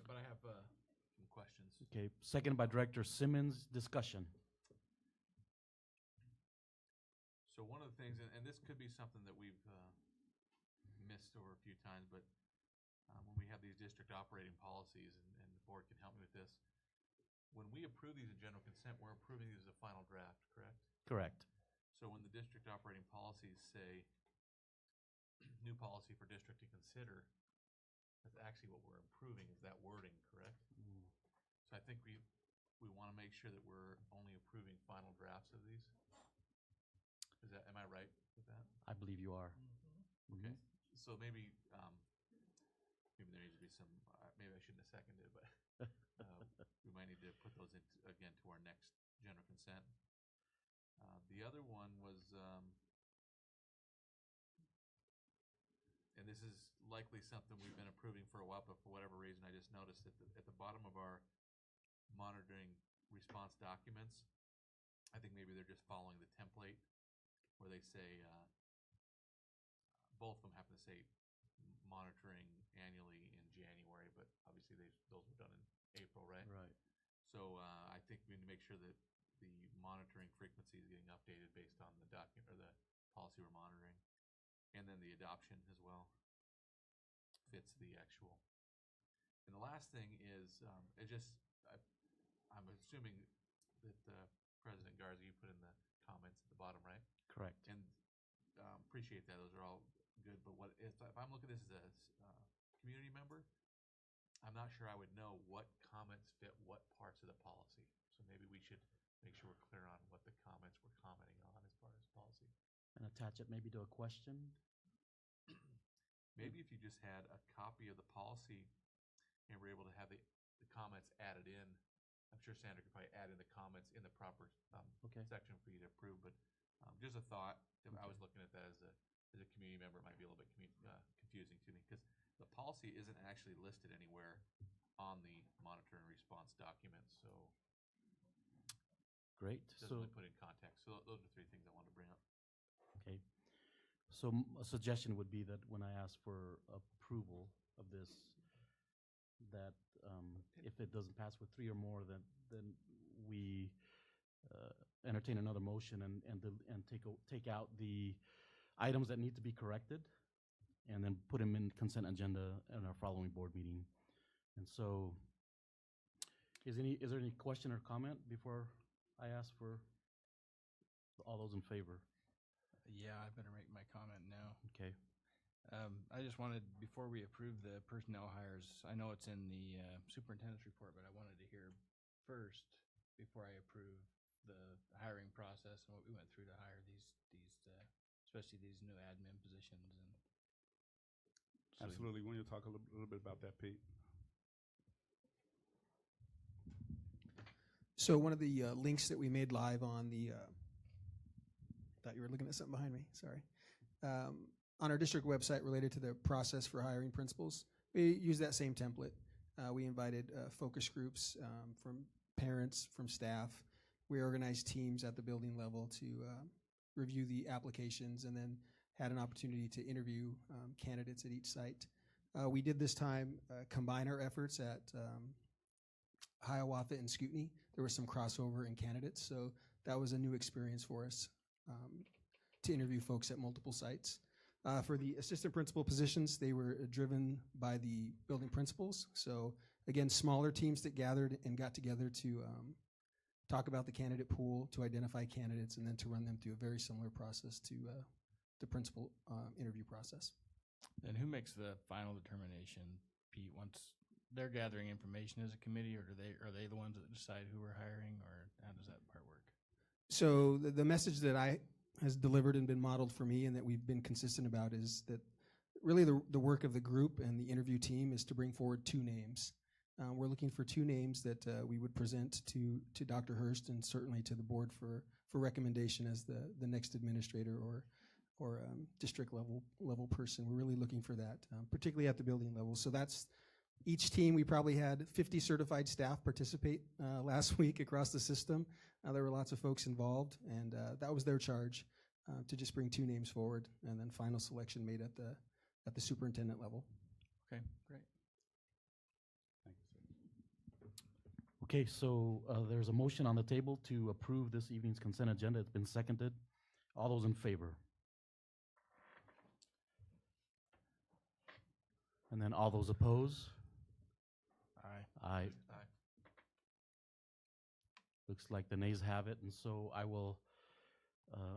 [SPEAKER 14] but I have some questions.
[SPEAKER 1] Okay, second by Director Simmons. Discussion.
[SPEAKER 14] So one of the things, and this could be something that we've missed over a few times, but when we have these district operating policies, and the board can help me with this, when we approve these in general consent, we're approving these as a final draft, correct?
[SPEAKER 1] Correct.
[SPEAKER 14] So when the district operating policies say new policy for district to consider, that's actually what we're improving is that wording, correct?
[SPEAKER 1] Mm.
[SPEAKER 14] So I think we want to make sure that we're only approving final drafts of these. Am I right with that?
[SPEAKER 1] I believe you are.
[SPEAKER 14] Okay.
[SPEAKER 1] Mhm.
[SPEAKER 14] So maybe there needs to be some. Maybe I shouldn't have seconded, but we might need to put those in again to our next general consent. The other one was, and this is likely something we've been approving for a while, but for whatever reason, I just noticed at the bottom of our monitoring response documents. I think maybe they're just following the template where they say, both of them happen to say monitoring annually in January, but obviously those were done in April, right?
[SPEAKER 1] Right.
[SPEAKER 14] So I think we need to make sure that the monitoring frequency is getting updated based on the document or the policy we're monitoring, and then the adoption as well fits the actual. And the last thing is, I'm assuming that President Garza, you put in the comments at the bottom, right?
[SPEAKER 1] Correct.
[SPEAKER 14] And appreciate that. Those are all good. But what if I'm looking at this as a community member? I'm not sure I would know what comments fit what parts of the policy. So maybe we should make sure we're clear on what the comments we're commenting on as far as policy.
[SPEAKER 1] And attach it maybe to a question.
[SPEAKER 14] Maybe if you just had a copy of the policy and were able to have the comments added in. I'm sure Sandra could probably add in the comments in the proper section for you to approve. But just a thought that I was looking at that as a community member, it might be a little bit confusing to me because the policy isn't actually listed anywhere on the monitor and response document. So
[SPEAKER 1] great.
[SPEAKER 14] It doesn't really put in context. So those are three things I wanted to bring up.
[SPEAKER 1] Okay. So a suggestion would be that when I ask for approval of this, that if it doesn't pass with 3 or more, then we entertain another motion and take out the items that need to be corrected, and then put them in consent agenda in our following board meeting. And so, is there any question or comment before I ask for all those in favor?
[SPEAKER 3] Yeah, I better make my comment now.
[SPEAKER 1] Okay.
[SPEAKER 3] I just wanted, before we approve the personnel hires, I know it's in the superintendent's report, but I wanted to hear first, before I approve the hiring process and what we went through to hire these especially these new admin positions. And
[SPEAKER 15] Absolutely. When you talk a little bit about that, Pete.
[SPEAKER 2] So one of the links that we made live on the, thought you were looking at something behind me, sorry. On our district website related to the process for hiring principals, we use that same template. We invited focus groups from parents, from staff. We organized teams at the building level to review the applications and then had an opportunity to interview candidates at each site. We did this time combine our efforts at Hiawatha and Scootney. There was some crossover in candidates, so that was a new experience for us to interview folks at multiple sites. For the assistant principal positions, they were driven by the building principals. So again, smaller teams that gathered and got together to talk about the candidate pool, to identify candidates, and then to run them through a very similar process to the principal interview process.
[SPEAKER 3] And who makes the final determination, Pete, once they're gathering information as a committee, or are they the ones that decide who we're hiring, or how does that part work?
[SPEAKER 2] So the message that I has delivered and been modeled for me and that we've been consistent about is that really the work of the group and the interview team is to bring forward 2 names. We're looking for 2 names that we would present to Dr. Hurst and certainly to the board for recommendation as the next administrator or district level person. We're really looking for that, particularly at the building level. So that's each team. We probably had 50 certified staff participate last week across the system. There were lots of folks involved, and that was their charge, to just bring 2 names forward, and then final selection made at the superintendent level.
[SPEAKER 3] Okay, great.
[SPEAKER 1] Thank you, sir. Okay, so there's a motion on the table to approve this evening's consent agenda. It's been seconded. All those in favor? And then all those opposed?
[SPEAKER 3] Aye.
[SPEAKER 1] Aye.
[SPEAKER 14] Aye.
[SPEAKER 1] Looks like the nays have it, and so I will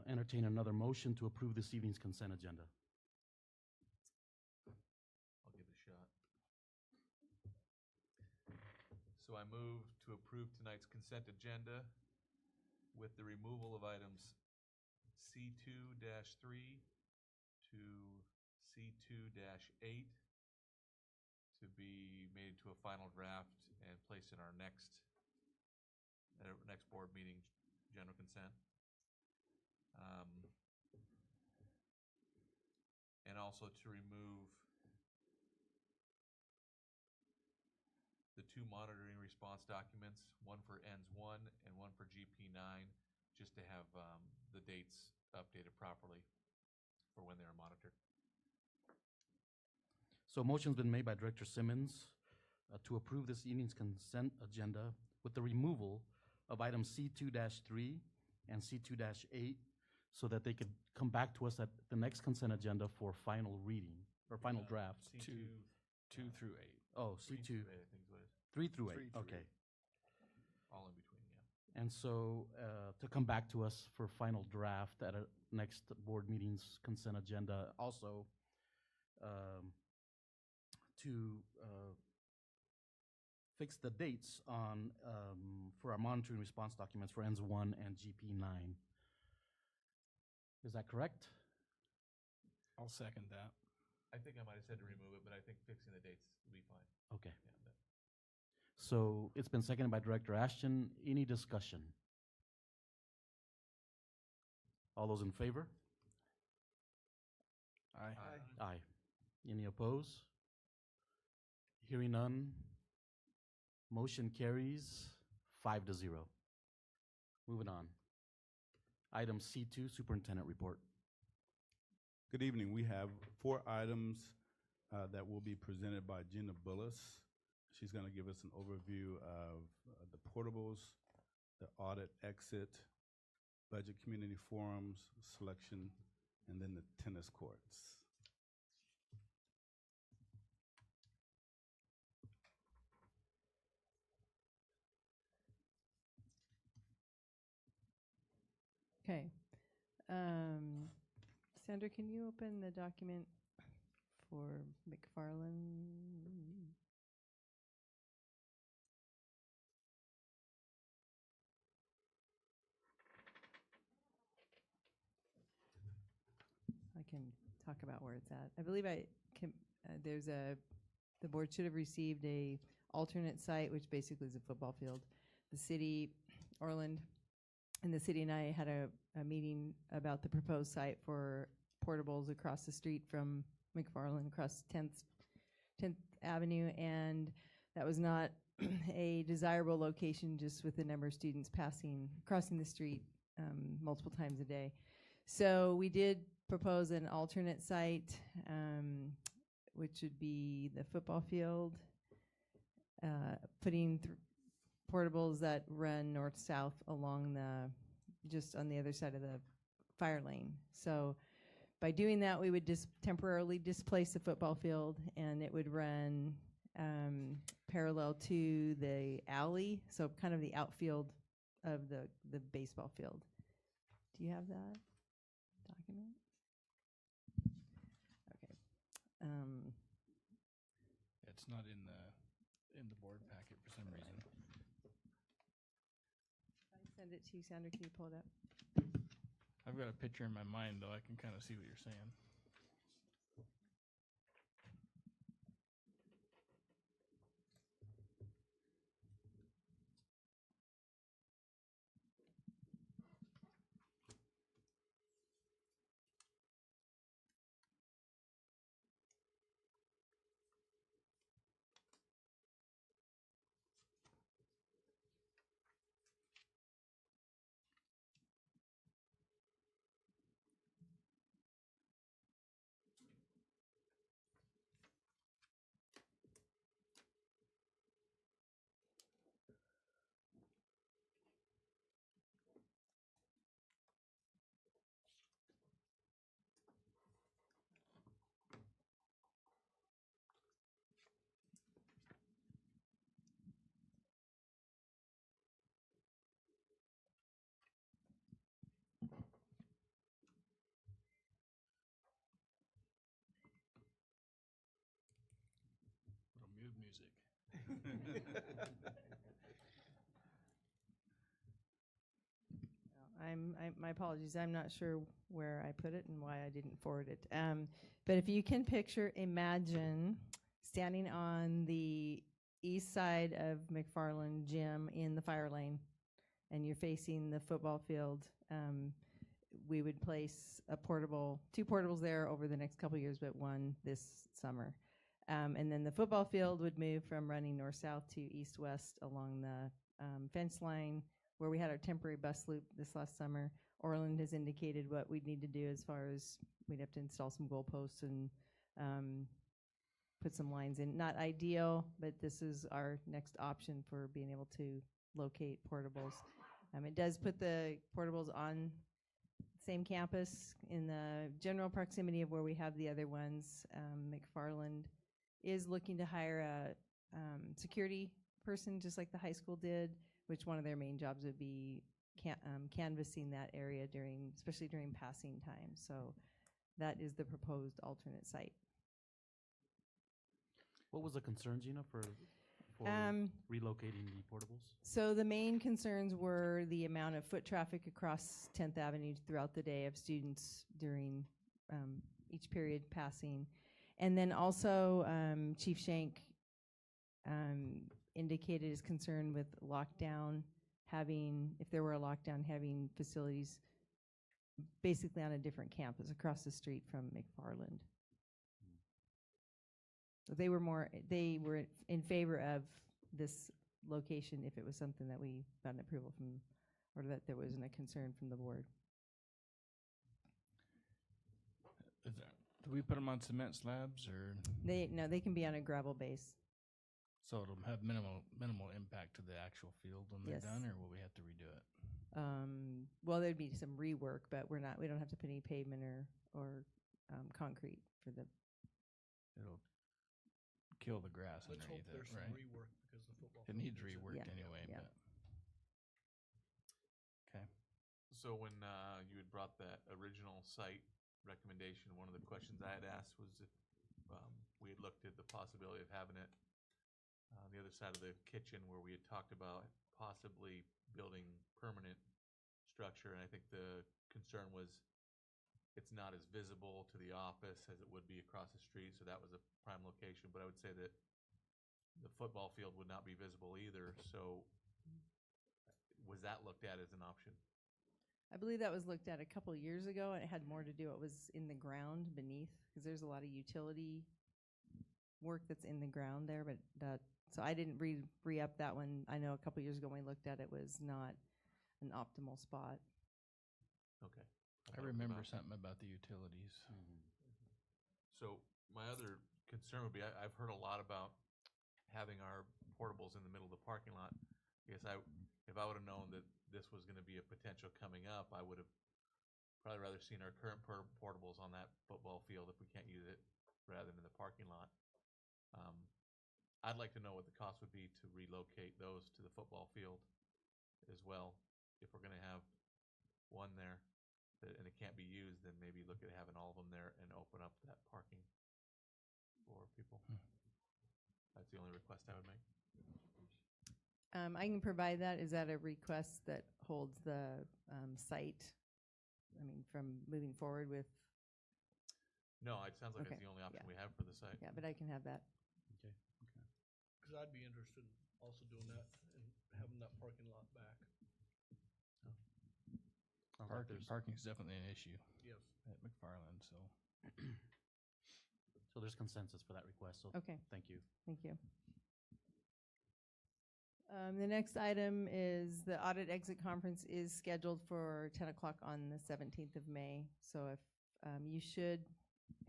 [SPEAKER 1] entertain another motion to approve this evening's consent agenda.
[SPEAKER 14] I'll give it a shot. So I move to approve tonight's consent agenda with the removal of items C2-3 to C2-8 to be made into a final draft and placed in our next board meeting general consent. And also to remove the 2 monitoring response documents, one for ENS 1 and one for GP 9, just to have the dates updated properly for when they are monitored.
[SPEAKER 1] So a motion's been made by Director Simmons to approve this evening's consent agenda with the removal of items C2-3 and C2-8 so that they could come back to us at the next consent agenda for final reading, or final draft.
[SPEAKER 3] Two through 8.
[SPEAKER 1] Oh,
[SPEAKER 14] Three
[SPEAKER 1] C2,
[SPEAKER 14] through 8, I think is what it is.
[SPEAKER 1] 3 through 8,
[SPEAKER 3] Three through
[SPEAKER 1] okay.
[SPEAKER 14] All in between, yeah.
[SPEAKER 1] And so to come back to us for final draft at a next board meeting's consent agenda. Also, to fix the dates on for our monitoring response documents for ENS 1 and GP 9. Is that correct?
[SPEAKER 3] I'll second that.
[SPEAKER 14] I think I might have said to remove it, but I think fixing the dates will be fine.
[SPEAKER 1] Okay.
[SPEAKER 14] Yeah, that-
[SPEAKER 1] So it's been seconded by Director Ashton. Any discussion? All those in favor?
[SPEAKER 3] Aye.
[SPEAKER 1] Aye. Any opposed? Hearing none, motion carries 5-0. Moving on. Item C2, Superintendent Report.
[SPEAKER 15] Good evening. We have 4 items that will be presented by Gina Bullis. She's going to give us an overview of the portables, the audit exit, budget community forums, selection, and then the tennis courts.
[SPEAKER 16] Okay. Sandra, can you open the document for McFarland? I can talk about where it's at. I believe the board should have received a alternate site, which basically is a football field. The city, Orland, and the city and I had a meeting about the proposed site for portables across the street from McFarland, across 10th Avenue, and that was not a desirable location just with the number of students crossing the street multiple times a day. So we did propose an alternate site, which would be the football field, putting portables that run north-south along just on the other side of the fire lane. So by doing that, we would just temporarily displace the football field, and it would run parallel to the alley, so kind of the outfield of the baseball field. Do you have that document? Okay.
[SPEAKER 3] It's not in the board packet for some reason.
[SPEAKER 16] I send it to you, Sandra. Can you pull it up?
[SPEAKER 3] I've got a picture in my mind, though. I can kind of see what you're saying. Little mood music.
[SPEAKER 16] My apologies. I'm not sure where I put it and why I didn't forward it. But if you can imagine standing on the east side of McFarland Gym in the fire lane, and you're facing the football field, we would place two portables there over the next couple of years, but one this summer. And then the football field would move from running north-south to east-west along the fence line where we had our temporary bus loop this last summer. Orland has indicated what we'd need to do as far as we'd have to install some goalposts and put some lines in. Not ideal, but this is our next option for being able to locate portables. It does put the portables on same campus in the general proximity of where we have the other ones. McFarland is looking to hire a security person, just like the high school did, which one of their main jobs would be canvassing that area especially during passing time. So that is the proposed alternate site.
[SPEAKER 1] What was the concern, Gina, for relocating the portables?
[SPEAKER 16] So the main concerns were the amount of foot traffic across 10th Avenue throughout the day of students during each period passing. And then also Chief Shank indicated his concern with lockdown, if there were a lockdown, having facilities basically on a different campus across the street from McFarland. They were in favor of this location if it was something that we got an approval from, or that there wasn't a concern from the board.
[SPEAKER 3] Do we put them on cement slabs, or?
[SPEAKER 16] No, they can be on a gravel base.
[SPEAKER 3] So it'll have minimal impact to the actual field when they're
[SPEAKER 16] Yes.
[SPEAKER 3] done, or will we have to redo it?
[SPEAKER 16] Well, there'd be some rework, but we don't have to put any pavement or concrete for the.
[SPEAKER 3] It'll kill the grass
[SPEAKER 17] Let's hope
[SPEAKER 3] underneath
[SPEAKER 17] there's
[SPEAKER 3] it,
[SPEAKER 17] some
[SPEAKER 3] right?
[SPEAKER 17] rework because the football.
[SPEAKER 3] It
[SPEAKER 17] field
[SPEAKER 3] needs
[SPEAKER 17] needs it.
[SPEAKER 3] reworked
[SPEAKER 16] Yeah.
[SPEAKER 3] anyway,
[SPEAKER 16] Yeah.
[SPEAKER 3] but. Okay.
[SPEAKER 14] So when you had brought that original site recommendation, one of the questions I had asked was if we had looked at the possibility of having it on the other side of the kitchen where we had talked about possibly building permanent structure. And I think the concern was it's not as visible to the office as it would be across the street. So that was a prime location. But I would say that the football field would not be visible either. So was that looked at as an option?
[SPEAKER 16] I believe that was looked at a couple of years ago, and it had more to do. It was in the ground beneath, because there's a lot of utility work that's in the ground there. But so I didn't re-up that one. I know a couple of years ago when we looked at it, was not an optimal spot.
[SPEAKER 14] Okay.
[SPEAKER 3] I remember something about the utilities.
[SPEAKER 14] So my other concern would be, I've heard a lot about having our portables in the middle of the parking lot. I guess if I would have known that this was going to be a potential coming up, I would have probably rather seen our current portables on that football field if we can't use it rather than in the parking lot. I'd like to know what the cost would be to relocate those to the football field as well. If we're going to have one there and it can't be used, then maybe look at having all of them there and open up that parking for people. That's the only request I would make.
[SPEAKER 16] I can provide that. Is that a request that holds the site? I mean, from moving forward with.
[SPEAKER 14] No, it sounds like
[SPEAKER 16] Okay.
[SPEAKER 14] it's the only option
[SPEAKER 16] Yeah.
[SPEAKER 14] we have for the site.
[SPEAKER 16] Yeah, but I can have that.
[SPEAKER 1] Okay.
[SPEAKER 17] Because I'd be interested in also doing that and having that parking lot back.
[SPEAKER 3] Parking is definitely an issue.
[SPEAKER 17] Yes.
[SPEAKER 3] At McFarland, so.
[SPEAKER 1] So there's consensus for that request. So
[SPEAKER 16] Okay.
[SPEAKER 1] Thank you.
[SPEAKER 16] Thank you. The next item is the audit exit conference is scheduled for 10 o'clock on the 17th of May. So if you should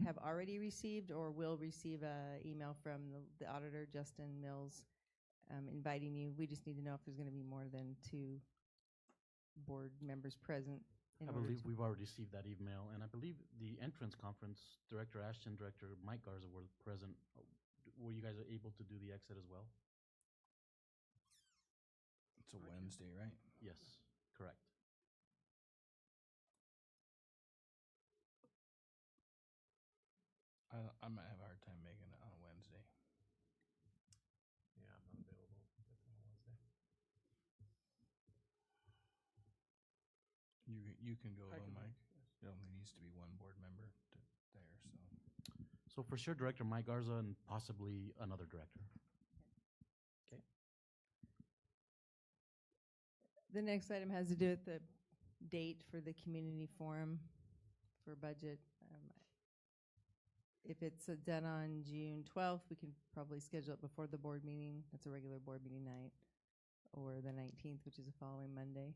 [SPEAKER 16] have already received or will receive an email from the auditor, Justin Mills, inviting you. We just need to know if there's going to be more than 2 board members present.
[SPEAKER 1] I believe we've already received that email, and I believe the entrance conference, Director Ashton, Director Mike Garza were present. Were you guys able to do the exit as well?
[SPEAKER 3] It's a Wednesday, right?
[SPEAKER 1] Yes, correct.
[SPEAKER 3] I might have a hard time making it on a Wednesday.
[SPEAKER 14] Yeah, I'm not available on Wednesday.
[SPEAKER 3] You can go
[SPEAKER 1] I
[SPEAKER 3] though,
[SPEAKER 1] can
[SPEAKER 3] Mike. It only needs to be 1 board member there, so.
[SPEAKER 1] So for sure, Director Mike Garza and possibly another director. Okay.
[SPEAKER 16] The next item has to do with the date for the community forum for budget. if it's done on June 12th, we can probably schedule it before the board meeting. That's a regular board meeting night. Or the 19th, which is the following Monday.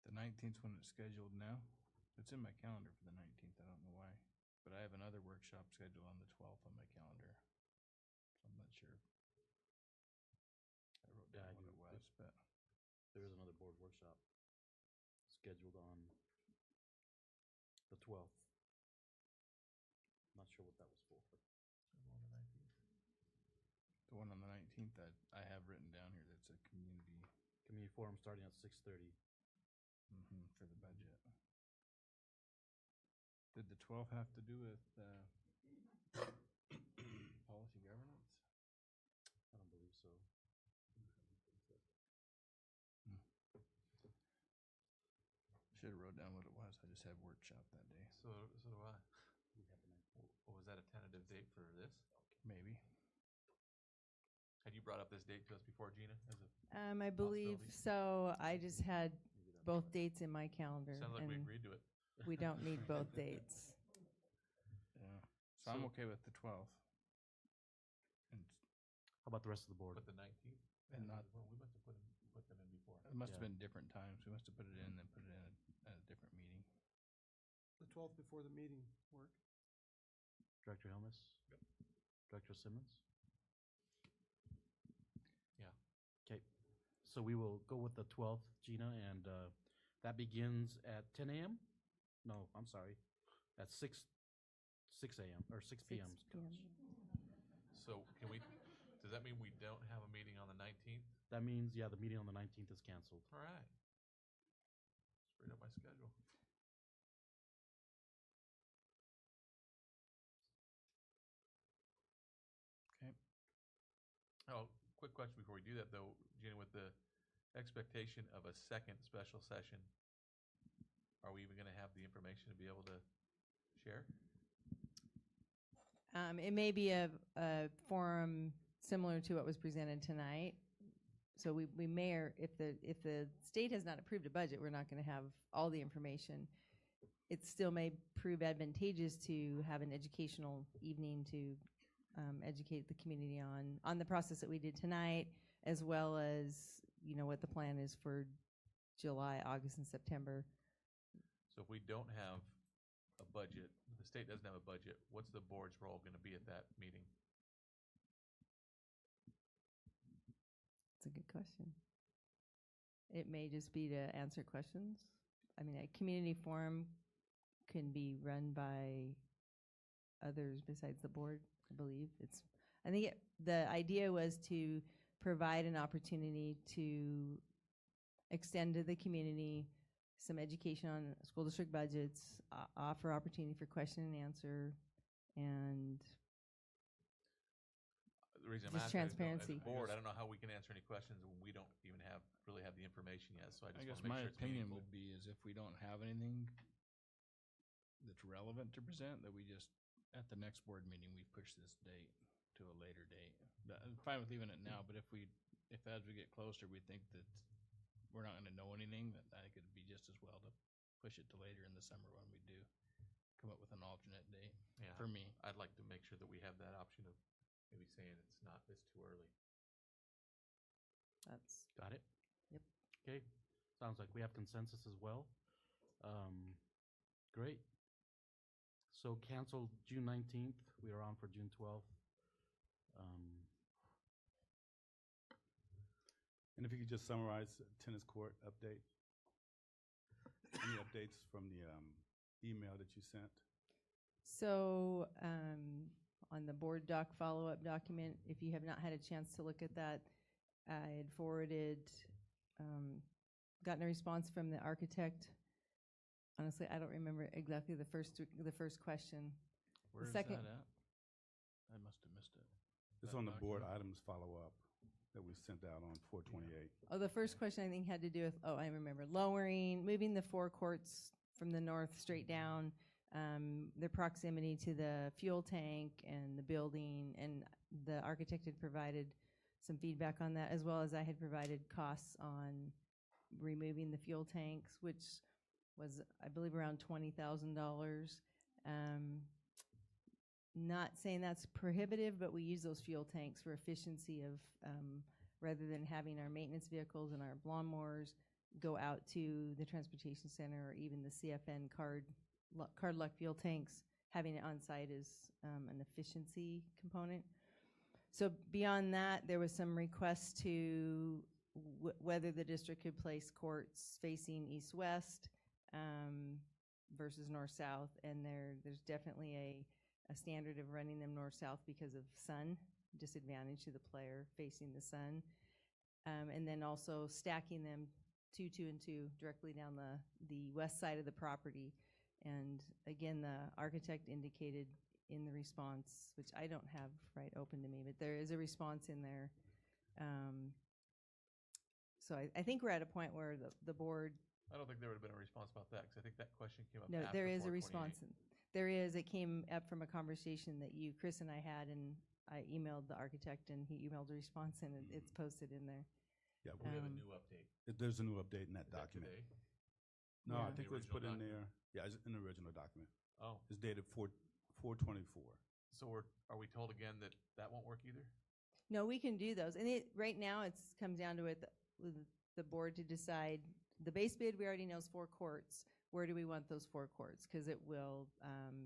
[SPEAKER 3] The 19th when it's scheduled now. It's in my calendar for the 19th. I don't know why. But I have another workshop scheduled on the 12th on my calendar. So I'm not sure. I wrote down what it was, but
[SPEAKER 1] There is another board workshop scheduled on the 12th. Not sure what that was for.
[SPEAKER 3] the one on the 19th that I have written down here, that's a
[SPEAKER 1] Community forum starting at 6:30.
[SPEAKER 3] For the budget. Did the 12th have to do with policy governance?
[SPEAKER 1] I don't believe so.
[SPEAKER 3] Should have wrote down what it was. I just had workshop that day.
[SPEAKER 14] So do I. Was that a tentative date for this?
[SPEAKER 3] Maybe.
[SPEAKER 14] Had you brought up this date to us before, Gina?
[SPEAKER 16] I believe so. I just had both dates in my calendar.
[SPEAKER 14] Sounds like we
[SPEAKER 16] and
[SPEAKER 14] agreed to it.
[SPEAKER 16] We don't need both dates.
[SPEAKER 3] Yeah. So I'm okay with the 12th. And
[SPEAKER 1] How about the rest of the board?
[SPEAKER 14] But the 19th?
[SPEAKER 3] And not-
[SPEAKER 14] Well, we must have put them in before.
[SPEAKER 3] It must have
[SPEAKER 1] Yeah.
[SPEAKER 3] been different times. We must have put it in and then put it in at a different meeting.
[SPEAKER 2] The 12th before the meeting work.
[SPEAKER 1] Director Helmus? Yep. Director Simmons?
[SPEAKER 14] Yeah.
[SPEAKER 1] Okay, so we will go with the 12th, Gina, and that begins at 10 a.m.? No, I'm sorry, at 6 a.m. or 6 p.m.
[SPEAKER 14] So does that mean we don't have a meeting on the 19th?
[SPEAKER 1] That means, yeah, the meeting on the 19th is canceled.
[SPEAKER 14] All right. Straight up my schedule.
[SPEAKER 3] Okay.
[SPEAKER 14] Oh, quick question before we do that, though, Gina, with the expectation of a second special session, are we even going to have the information to be able to share?
[SPEAKER 16] It may be a forum similar to what was presented tonight. So we may, or if the state has not approved a budget, we're not going to have all the information. It still may prove advantageous to have an educational evening to educate the community on the process that we did tonight, as well as, you know, what the plan is for July, August, and September.
[SPEAKER 14] So if we don't have a budget, the state doesn't have a budget, what's the board's role going to be at that meeting?
[SPEAKER 16] That's a good question. It may just be to answer questions. I mean, a community forum can be run by others besides the board, I believe. I think the idea was to provide an opportunity to extend to the community some education on school district budgets, offer opportunity for question and answer, and
[SPEAKER 14] The reason I'm
[SPEAKER 16] just
[SPEAKER 14] asking is,
[SPEAKER 16] transparency.
[SPEAKER 14] as a board, I don't know how we can answer any questions when we don't even really have the information yet, so I
[SPEAKER 3] I
[SPEAKER 14] just
[SPEAKER 3] guess
[SPEAKER 14] want to
[SPEAKER 3] my
[SPEAKER 14] make sure it's
[SPEAKER 3] opinion
[SPEAKER 14] meaningful.
[SPEAKER 3] would be is if we don't have anything that's relevant to present, that we just, at the next board meeting, we push this date to a later date. I'm fine with leaving it now, but if as we get closer, we think that we're not gonna know anything, that I think it'd be just as well to push it to later in the summer when we do come up with an alternate date,
[SPEAKER 14] Yeah,
[SPEAKER 3] for me.
[SPEAKER 14] I'd like to make sure that we have that option of maybe saying it's too early.
[SPEAKER 16] That's
[SPEAKER 1] Got it?
[SPEAKER 16] Yep.
[SPEAKER 1] Okay, sounds like we have consensus as well. Great. So cancel June 19th, we are on for June 12th.
[SPEAKER 15] And if you could just summarize tennis court update. Any updates from the email that you sent?
[SPEAKER 16] So on the board doc follow-up document, if you have not had a chance to look at that, I had forwarded, gotten a response from the architect. Honestly, I don't remember exactly the first question.
[SPEAKER 3] Where
[SPEAKER 16] The
[SPEAKER 3] is
[SPEAKER 16] second,
[SPEAKER 3] that at? I must have missed it.
[SPEAKER 15] It's
[SPEAKER 3] That
[SPEAKER 15] on the board
[SPEAKER 3] document?
[SPEAKER 15] items follow-up that we sent out on 4/28.
[SPEAKER 16] Oh, the first question I think had to do with, I remember, moving the four courts from the north straight down, their proximity to the fuel tank and the building, and the architect had provided some feedback on that, as well as I had provided costs on removing the fuel tanks, which was, I believe, around $20,000. Not saying that's prohibitive, but we use those fuel tanks for efficiency of, rather than having our maintenance vehicles and our lawnmowers go out to the transportation center or even the CFN card lock fuel tanks, having it on site is an efficiency component. So beyond that, there was some requests to whether the district could place courts facing east-west versus north-south, and there's definitely a standard of running them north-south because of sun, disadvantage to the player facing the sun, and then also stacking them 2, 2, and 2 directly down the west side of the property. And again, the architect indicated in the response, which I don't have right open to me, but there is a response in there. So I think we're at a point where the board.
[SPEAKER 14] I don't think there would have been a response about that, because I think that question came up
[SPEAKER 16] No,
[SPEAKER 14] after
[SPEAKER 16] there is a
[SPEAKER 14] 428.
[SPEAKER 16] response. There is. It came up from a conversation that Chris and I had, and I emailed the architect, and he emailed a response, and it's posted in there.
[SPEAKER 15] Yeah,
[SPEAKER 14] We have a new update.
[SPEAKER 15] There's a new update in that
[SPEAKER 14] Is that
[SPEAKER 15] document.
[SPEAKER 14] today?
[SPEAKER 15] No,
[SPEAKER 16] Yeah.
[SPEAKER 15] I think
[SPEAKER 14] The
[SPEAKER 15] it was put in
[SPEAKER 14] original
[SPEAKER 15] there. Yeah, it's in the original document.
[SPEAKER 14] Oh,
[SPEAKER 15] It's dated 4/24.
[SPEAKER 14] so are we told again that that won't work either?
[SPEAKER 16] No, we can do those. And right now, it comes down to it with the board to decide. The base bid, we already know is 4 courts. Where do we want those 4 courts? Because it will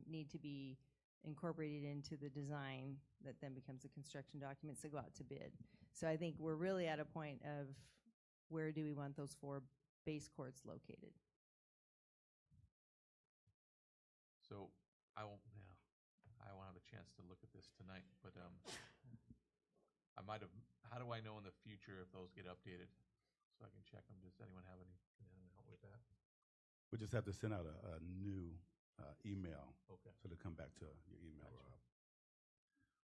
[SPEAKER 16] need to be incorporated into the design that then becomes the construction documents to go out to bid. So I think we're really at a point of where do we want those 4 base courts located?
[SPEAKER 14] So I won't have a chance to look at this tonight, but I might have. How do I know in the future if those get updated, so I can check them? Does anyone have any? Can anyone help with that?
[SPEAKER 15] We just have to send out a new email.
[SPEAKER 14] Okay.
[SPEAKER 15] So to come back to your email.
[SPEAKER 14] That's right.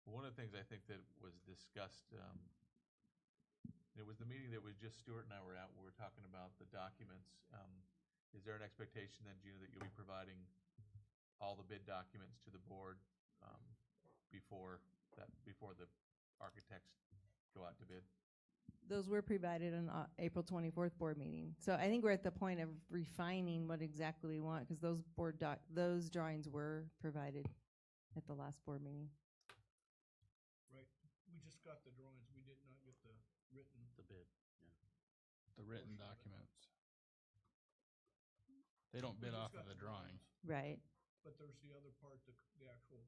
[SPEAKER 14] Well, one of the things I think that was discussed, it was the meeting that was just Stuart and I were at. We were talking about the documents. Is there an expectation then, Gina, that you'll be providing all the bid documents to the board before the architects go out to bid?
[SPEAKER 16] Those were provided on April 24th board meeting. So I think we're at the point of refining what exactly we want, because those drawings were provided at the last board meeting.
[SPEAKER 17] Right, we just got the drawings, we did not get the written.
[SPEAKER 1] The bid, yeah.
[SPEAKER 3] The written documents. They don't bid
[SPEAKER 17] just
[SPEAKER 3] off
[SPEAKER 17] got
[SPEAKER 3] of the
[SPEAKER 17] the
[SPEAKER 3] drawings.
[SPEAKER 16] Right.
[SPEAKER 17] But there's the other part, the actual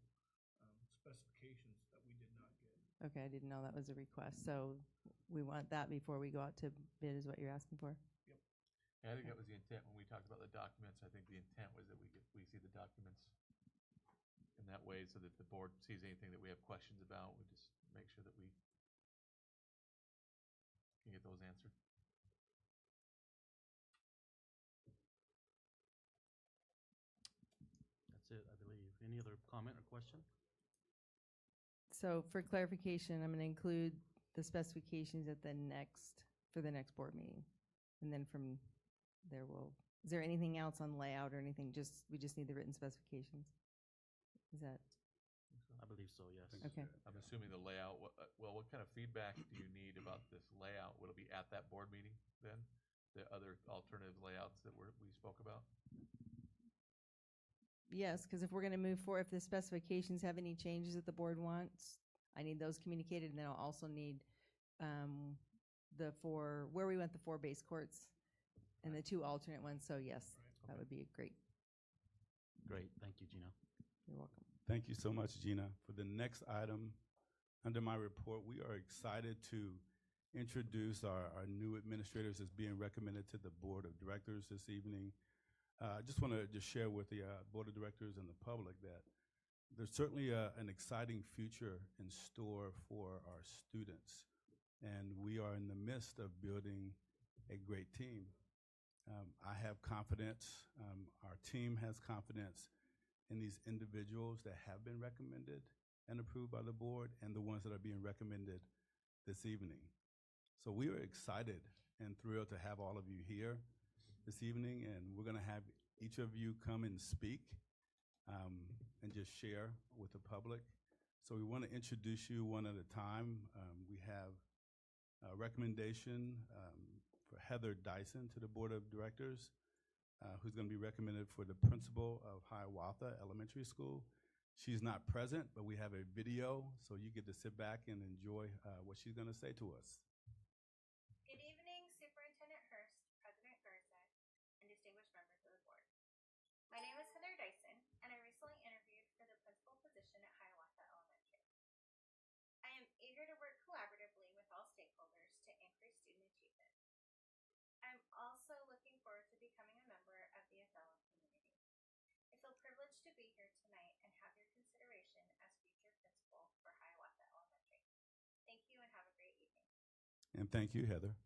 [SPEAKER 17] specifications that we did not get.
[SPEAKER 16] Okay, I didn't know that was a request. So we want that before we go out to bid is what you're asking for?
[SPEAKER 14] Yeah, I think that was the intent when we talked about the documents. I think the intent was that we see the documents in that way, so that the board sees anything that we have questions about. We just make sure that we can get those answered.
[SPEAKER 1] That's it, I believe. Any other comment or question?
[SPEAKER 16] So for clarification, I'm going to include the specifications for the next board meeting. And then from there is there anything else on layout or anything? We just need the written specifications? Is that?
[SPEAKER 1] I believe so, yes.
[SPEAKER 16] Okay.
[SPEAKER 14] I'm assuming the layout, what kind of feedback do you need about this layout? Will it be at that board meeting then? The other alternative layouts that we spoke about?
[SPEAKER 16] Yes, because if we're going to move forward, if the specifications have any changes that the board wants, I need those communicated, and then I'll also need where we want the 4 base courts and the 2 alternate ones. So yes, that would be great.
[SPEAKER 1] Great, thank you, Gina.
[SPEAKER 16] You're welcome.
[SPEAKER 15] Thank you so much, Gina. For the next item under my report, we are excited to introduce our new administrators as being recommended to the Board of Directors this evening. I just want to share with the Board of Directors and the public that there's certainly an exciting future in store for our students, and we are in the midst of building a great team. I have confidence, our team has confidence in these individuals that have been recommended and approved by the board and the ones that are being recommended this evening. So we are excited and thrilled to have all of you here this evening, and we're going to have each of you come and speak and just share with the public. So we want to introduce you one at a time. We have a recommendation for Heather Dyson to the Board of Directors, who's going to be recommended for the principal of Hiawatha Elementary School. She's not present, but we have a video, so you get to sit back and enjoy what she's going to say to us.
[SPEAKER 18] Good evening, Superintendent Hurst, President Garza, and distinguished members of the board. My name is Heather Dyson, and I recently interviewed for the principal position at Hiawatha Elementary. I am eager to work collaboratively with all stakeholders to increase student achievement. I'm also looking forward to becoming a member of the Othello community. I feel privileged to be here tonight and have your consideration as future principal for Hiawatha Elementary. Thank you and have a great evening.
[SPEAKER 15] And thank you, Heather.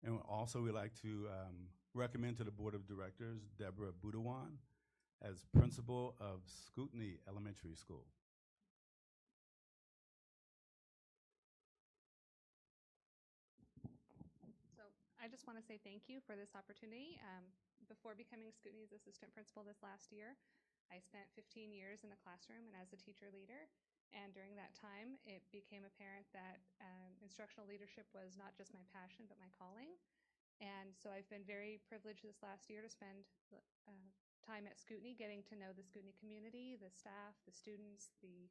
[SPEAKER 15] And also, we'd like to recommend to the Board of Directors Deborah Budawan as principal of Scootney Elementary School.
[SPEAKER 19] So I just want to say thank you for this opportunity. Before becoming Scootney's assistant principal this last year, I spent 15 years in the classroom and as a teacher leader. And during that time, it became apparent that instructional leadership was not just my passion, but my calling. And so I've been very privileged this last year to spend time at Scootney, getting to know the Scootney community, the staff, the students, the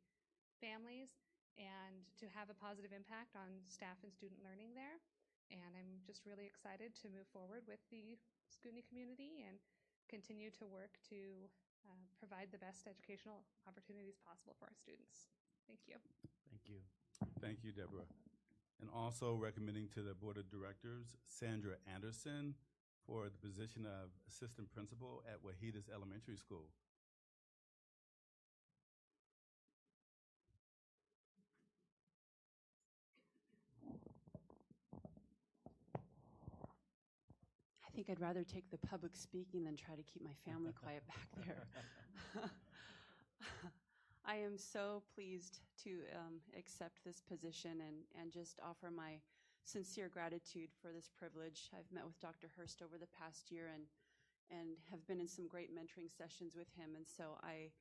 [SPEAKER 19] families, and to have a positive impact on staff and student learning there. And I'm just really excited to move forward with the Scootney community and continue to work to provide the best educational opportunities possible for our students. Thank you.
[SPEAKER 1] Thank you.
[SPEAKER 15] Thank you, Deborah. And also recommending to the Board of Directors Sandra Anderson for the position of assistant principal at Wahidas Elementary School.
[SPEAKER 20] I think I'd rather take the public speaking than try to keep my family quiet back there. I am so pleased to accept this position and just offer my sincere gratitude for this privilege. I've met with Dr. Hurst over the past year and have been in some great mentoring sessions with him, and so I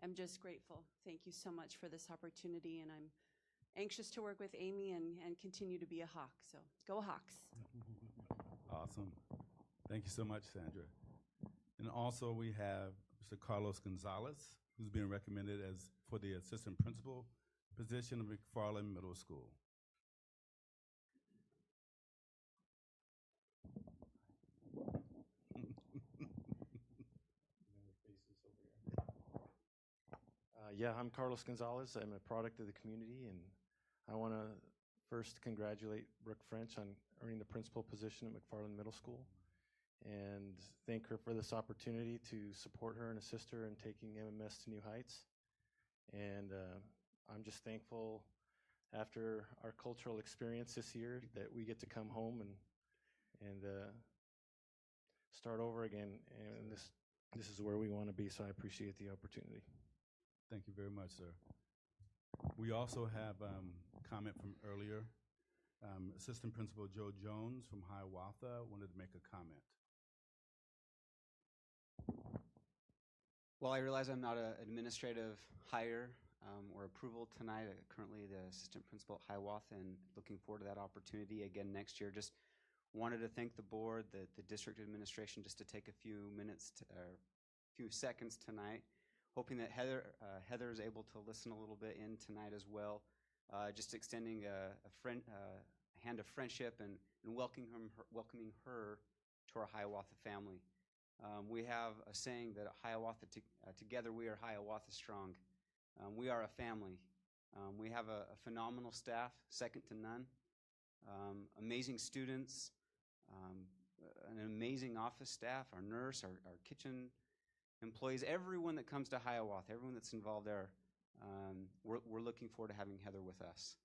[SPEAKER 20] am just grateful. Thank you so much for this opportunity, and I'm anxious to work with Amy and continue to be a Hawk, so go Hawks.
[SPEAKER 15] Awesome. Thank you so much, Sandra. And also we have Mr. Carlos Gonzalez, who's being recommended as for the assistant principal position of McFarland Middle School.
[SPEAKER 21] Yeah, I'm Carlos Gonzalez. I'm a product of the community, and I want to first congratulate Brooke French on earning the principal position at McFarland Middle School and thank her for this opportunity to support her and assist her in taking MMS to new heights. And I'm just thankful after our cultural experience this year that we get to come home and start over again. And this is where we want to be, so I appreciate the opportunity.
[SPEAKER 15] Thank you very much, sir. We also have comment from earlier. Assistant Principal Joe Jones from Hiawatha wanted to make a comment.
[SPEAKER 22] Well, I realize I'm not an administrative hire or approval tonight. Currently the assistant principal at Hiawatha, and looking forward to that opportunity again next year. Just wanted to thank the board, the district administration, just to take a few minutes, a few seconds tonight. Hoping that Heather is able to listen a little bit in tonight as well. Just extending a hand of friendship and welcoming her to our Hiawatha family. We have a saying that at Hiawatha, together we are Hiawatha strong. We are a family. We have a phenomenal staff, second to none. Amazing students, an amazing office staff, our nurse, our kitchen employees, everyone that comes to Hiawatha, everyone that's involved there, we're looking forward to having Heather with us.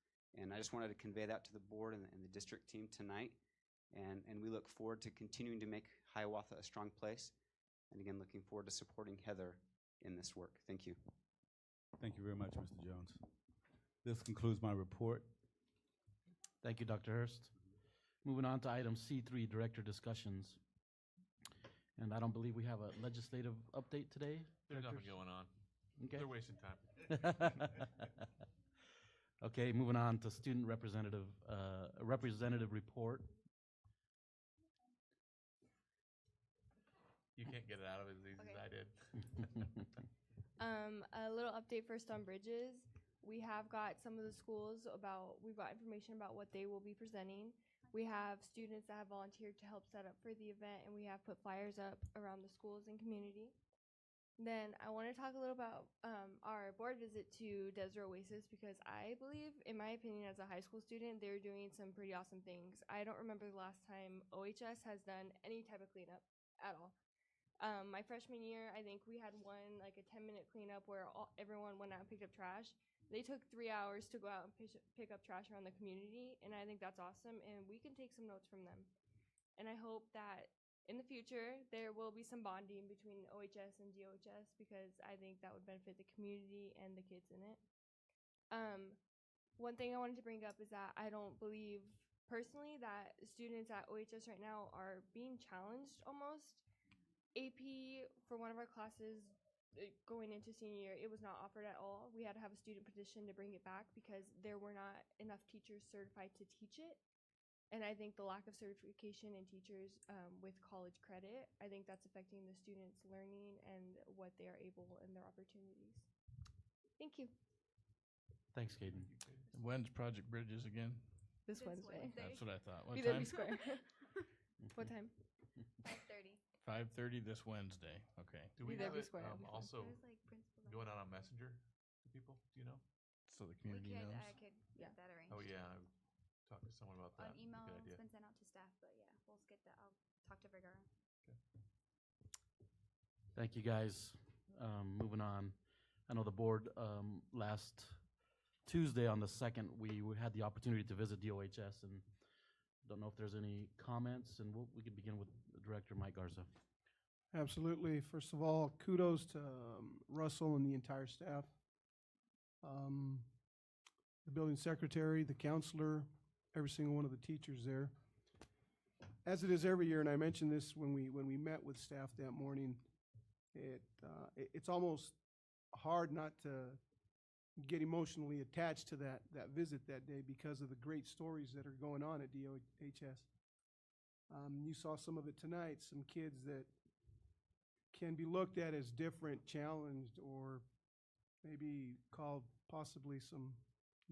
[SPEAKER 22] And I just wanted to convey that to the board and the district team tonight. And we look forward to continuing to make Hiawatha a strong place. And again, looking forward to supporting Heather in this work. Thank you.
[SPEAKER 15] Thank you very much, Mr. Jones. This concludes my report.
[SPEAKER 1] Thank you, Dr. Hurst. Moving on to item C3, director discussions. And I don't believe we have a legislative update today.
[SPEAKER 14] There's nothing going on.
[SPEAKER 1] Okay.
[SPEAKER 14] They're wasting time.
[SPEAKER 1] Okay, moving on to student representative report.
[SPEAKER 14] can't get it out of it as easy as I did.
[SPEAKER 4] A little update first on bridges. We have got some of the schools we've got information about what they will be presenting. We have students that have volunteered to help set up for the event, and we have put flyers up around the schools and community. Then I want to talk a little about our board visit to Desert Oasis, because I believe, in my opinion, as a high school student, they're doing some pretty awesome things. I don't remember the last time OHS has done any type of cleanup at all. My freshman year, I think we had one, like a 10-minute cleanup where everyone went out and picked up trash. They took 3 hours to go out and pick up trash around the community, and I think that's awesome, and we can take some notes from them. And I hope that in the future, there will be some bonding between OHS and DOHS, because I think that would benefit the community and the kids in it. One thing I wanted to bring up is that I don't believe, personally, that students at OHS right now are being challenged almost. AP, for one of our classes going into senior year, it was not offered at all. We had to have a student petition to bring it back because there were not enough teachers certified to teach it. And I think the lack of certification in teachers with college credit, I think that's affecting the students' learning and what they are able and their opportunities. Thank you.
[SPEAKER 1] Thanks, Caden.
[SPEAKER 3] When's Project Bridges again?
[SPEAKER 4] This Wednesday.
[SPEAKER 3] That's what I thought. What
[SPEAKER 4] Be
[SPEAKER 3] time?
[SPEAKER 4] there, be square. What time?
[SPEAKER 18] 5:30.
[SPEAKER 3] 5:30 this Wednesday. Okay.
[SPEAKER 14] Do we
[SPEAKER 4] Be there,
[SPEAKER 14] have
[SPEAKER 4] be
[SPEAKER 14] it
[SPEAKER 4] square.
[SPEAKER 14] also
[SPEAKER 18] There's like principal.
[SPEAKER 14] going out on Messenger to people? Do you know?
[SPEAKER 3] So the
[SPEAKER 18] We
[SPEAKER 3] community
[SPEAKER 18] could,
[SPEAKER 3] knows.
[SPEAKER 18] I could get that arranged.
[SPEAKER 14] Oh, yeah. I talked to someone about that.
[SPEAKER 18] On email,
[SPEAKER 14] Good
[SPEAKER 18] it's
[SPEAKER 14] idea.
[SPEAKER 18] been sent out to staff, but yeah, we'll get that. I'll talk to Vergara.
[SPEAKER 1] Thank you, guys. Moving on. I know the board, last Tuesday on the 2nd, we had the opportunity to visit DOHS, and don't know if there's any comments, and we can begin with Director Mike Garza.
[SPEAKER 2] Absolutely. First of all, kudos to Russell and the entire staff. The building secretary, the counselor, every single one of the teachers there. As it is every year, and I mentioned this when we met with staff that morning, it's almost hard not to get emotionally attached to that visit that day because of the great stories that are going on at DOHS. You saw some of it tonight, some kids that can be looked at as different, challenged, or maybe called possibly some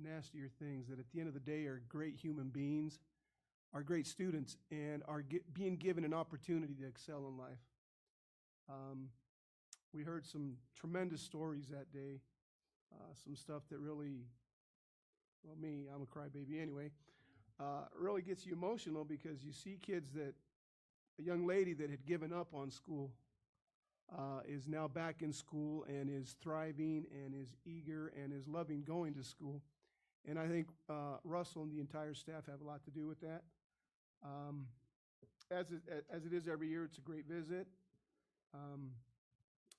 [SPEAKER 2] nastier things, that at the end of the day are great human beings, are great students, and are being given an opportunity to excel in life. We heard some tremendous stories that day, some stuff that really, well, I'm a crybaby anyway, really gets you emotional because you see kids that, a young lady that had given up on school is now back in school and is thriving and is eager and is loving going to school. And I think Russell and the entire staff have a lot to do with that. As it is every year, it's a great visit.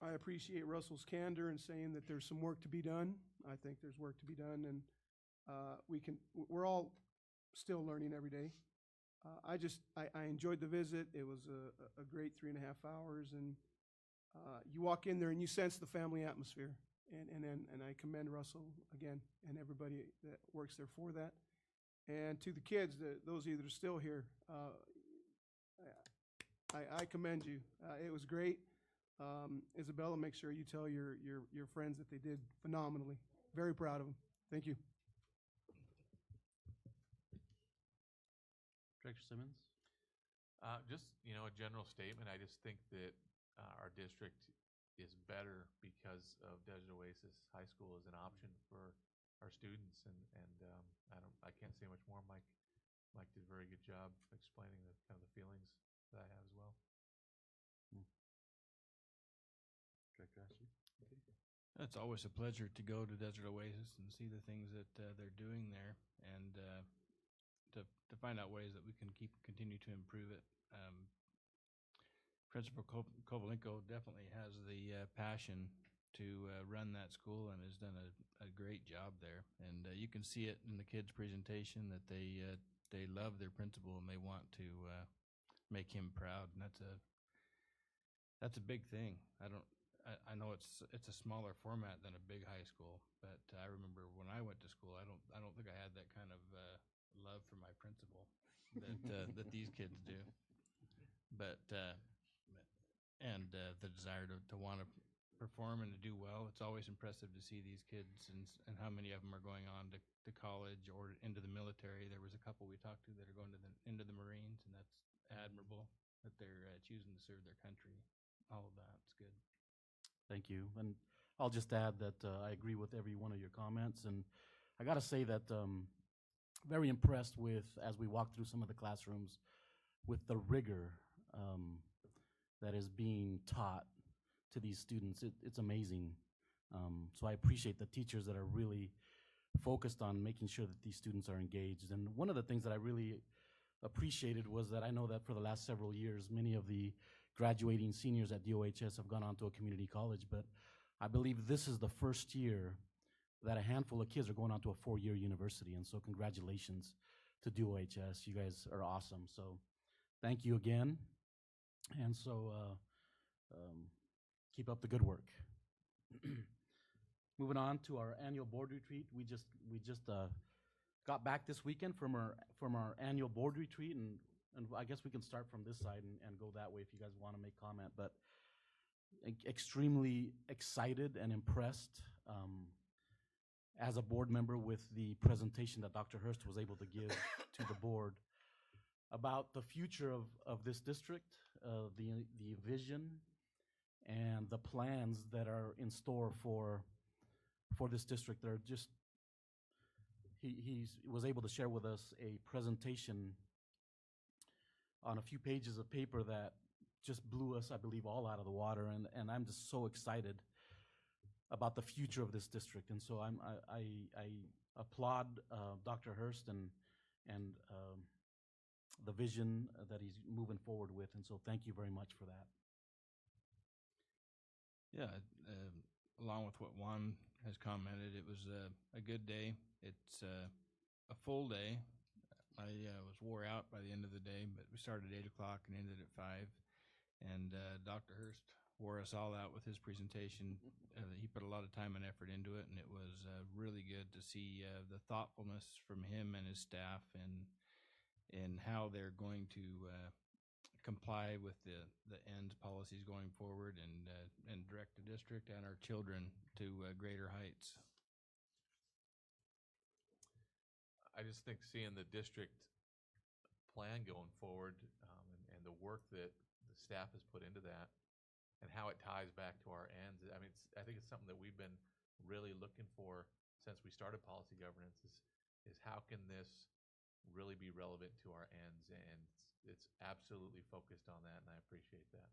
[SPEAKER 2] I appreciate Russell's candor in saying that there's some work to be done. I think there's work to be done, and we're all still learning every day. I enjoyed the visit. It was a great 3.5 hours, and you walk in there and you sense the family atmosphere, and I commend Russell again and everybody that works there for that. And to the kids, those of you that are still here, I commend you. It was great. Isabella, make sure you tell your friends that they did phenomenally. Very proud of them. Thank you.
[SPEAKER 1] Director Simmons?
[SPEAKER 14] Just, a general statement. I just think that our district is better because of Desert Oasis High School as an option for our students, and I can't say much more. Mike did a very good job explaining the kind of the feelings that I have as well.
[SPEAKER 1] Director Ashley? Okay.
[SPEAKER 3] It's always a pleasure to go to Desert Oasis and see the things that they're doing there, and to find out ways that we can continue to improve it. Principal Kovalenko definitely has the passion to run that school and has done a great job there. And you can see it in the kids' presentation that they love their principal and they want to make him proud. And that's a big thing. I know it's a smaller format than a big high school, but I remember when I went to school, I don't think I had that kind of love for my principal that these kids do. But and the desire to want to perform and to do well. It's always impressive to see these kids and how many of them are going on to college or into the military. There was a couple we talked to that are going into the Marines, and that's admirable that they're choosing to serve their country. All of that, it's good.
[SPEAKER 1] Thank you. And I'll just add that I agree with every one of your comments. And I got to say that very impressed with, as we walk through some of the classrooms, with the rigor that is being taught to these students. It's amazing. So I appreciate the teachers that are really focused on making sure that these students are engaged. And one of the things that I really appreciated was that I know that for the last several years, many of the graduating seniors at DOHS have gone on to a community college, but I believe this is the first year that a handful of kids are going on to a 4-year university. And so congratulations to DOHS. You guys are awesome. So thank you again. And so keep up the good work. Moving on to our annual board retreat. We just got back this weekend from our annual board retreat, and I guess we can start from this side and go that way if you guys want to make comment. But extremely excited and impressed as a board member with the presentation that Dr. Hurst was able to give to the board about the future of this district, the vision and the plans that are in store for this district. They're just, he was able to share with us a presentation on a few pages of paper that just blew us, I believe, all out of the water. And I'm just so excited about the future of this district. And so I applaud Dr. Hurst and the vision that he's moving forward with. And so thank you very much for that.
[SPEAKER 3] Yeah, along with what Juan has commented, it was a good day. It's a full day. I was wore out by the end of the day, but we started at 8 o'clock and ended at 5. And Dr. Hurst wore us all out with his presentation. He put a lot of time and effort into it, and it was really good to see the thoughtfulness from him and his staff and how they're going to comply with the ENDS policies going forward and direct the district and our children to greater heights.
[SPEAKER 14] I just think seeing the district plan going forward and the work that the staff has put into that and how it ties back to our ends. I mean, I think it's something that we've been really looking for since we started policy governance is how can this really be relevant to our ends, and it's absolutely focused on that, and I appreciate that.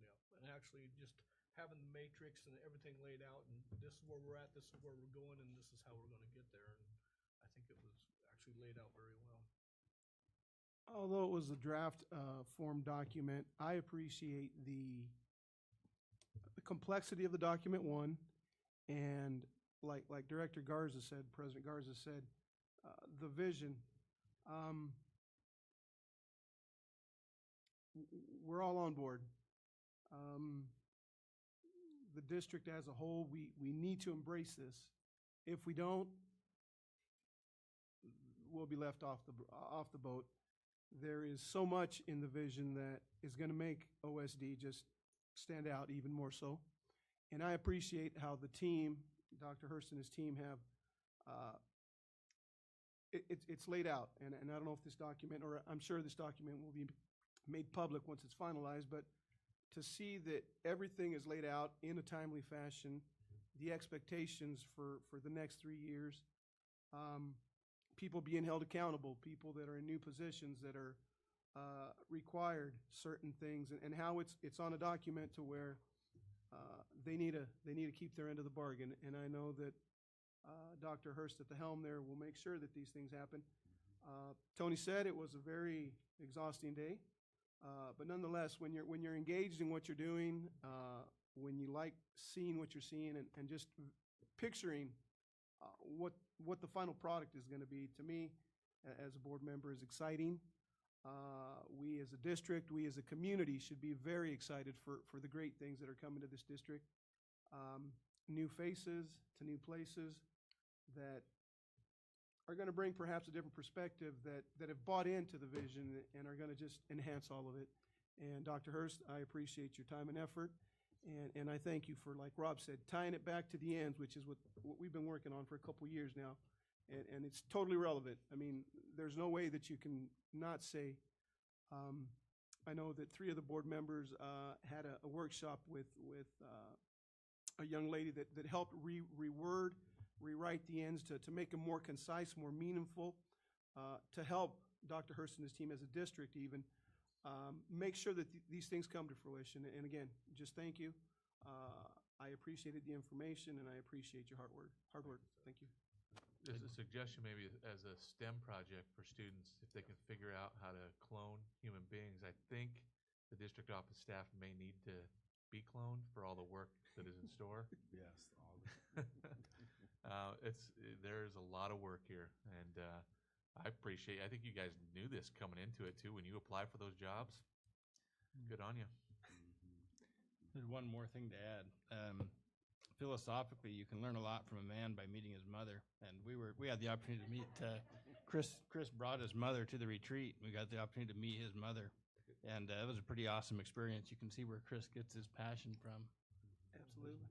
[SPEAKER 17] Yeah, and actually just having the matrix and everything laid out, and this is where we're at, this is where we're going, and this is how we're going to get there. And I think it was actually laid out very well.
[SPEAKER 2] Although it was a draft form document, I appreciate the complexity of the document, one, and like Director Garza said, President Garza said, the vision. We're all on board. The district as a whole, we need to embrace this. If we don't, we'll be left off the boat. There is so much in the vision that is going to make OSD just stand out even more so. And I appreciate how the team, Dr. Hurst and his team, have it's laid out. And I don't know if this document, or I'm sure this document will be made public once it's finalized, but to see that everything is laid out in a timely fashion, the expectations for the next 3 years, people being held accountable, people that are in new positions that are required certain things, and how it's on a document to where they need to keep their end of the bargain. And I know that Dr. Hurst at the helm there will make sure that these things happen. Tony said it was a very exhausting day, but nonetheless, when you're engaged in what you're doing, when you like seeing what you're seeing and just picturing what the final product is going to be, to me, as a board member, is exciting. We as a district, we as a community should be very excited for the great things that are coming to this district. New faces to new places that are going to bring perhaps a different perspective, that have bought into the vision and are going to just enhance all of it. And Dr. Hurst, I appreciate your time and effort. And I thank you for, like Rob said, tying it back to the ends, which is what we've been working on for a couple years now. And it's totally relevant. I mean, there's no way that you can not say, I know that 3 of the board members had a workshop with a young lady that helped rewrite the ends to make them more concise, more meaningful, to help Dr. Hurst and his team as a district even make sure that these things come to fruition. And again, just thank you. I appreciated the information, and I appreciate your hard work. Thank you.
[SPEAKER 14] There's a suggestion maybe as a STEM project for students, if they can figure out how to clone human beings. I think the district office staff may need to be cloned for all the work that is in store.
[SPEAKER 15] Yes, all
[SPEAKER 14] there's a lot of work here, and I think you guys knew this coming into it too when you apply for those jobs. Good on you.
[SPEAKER 3] There's one more thing to add. Philosophically, you can learn a lot from a man by meeting his mother, and we had the opportunity to meet Chris brought his mother to the retreat. We got the opportunity to meet his mother, and it was a pretty awesome experience. You can see where Chris gets his passion from.
[SPEAKER 2] Absolutely.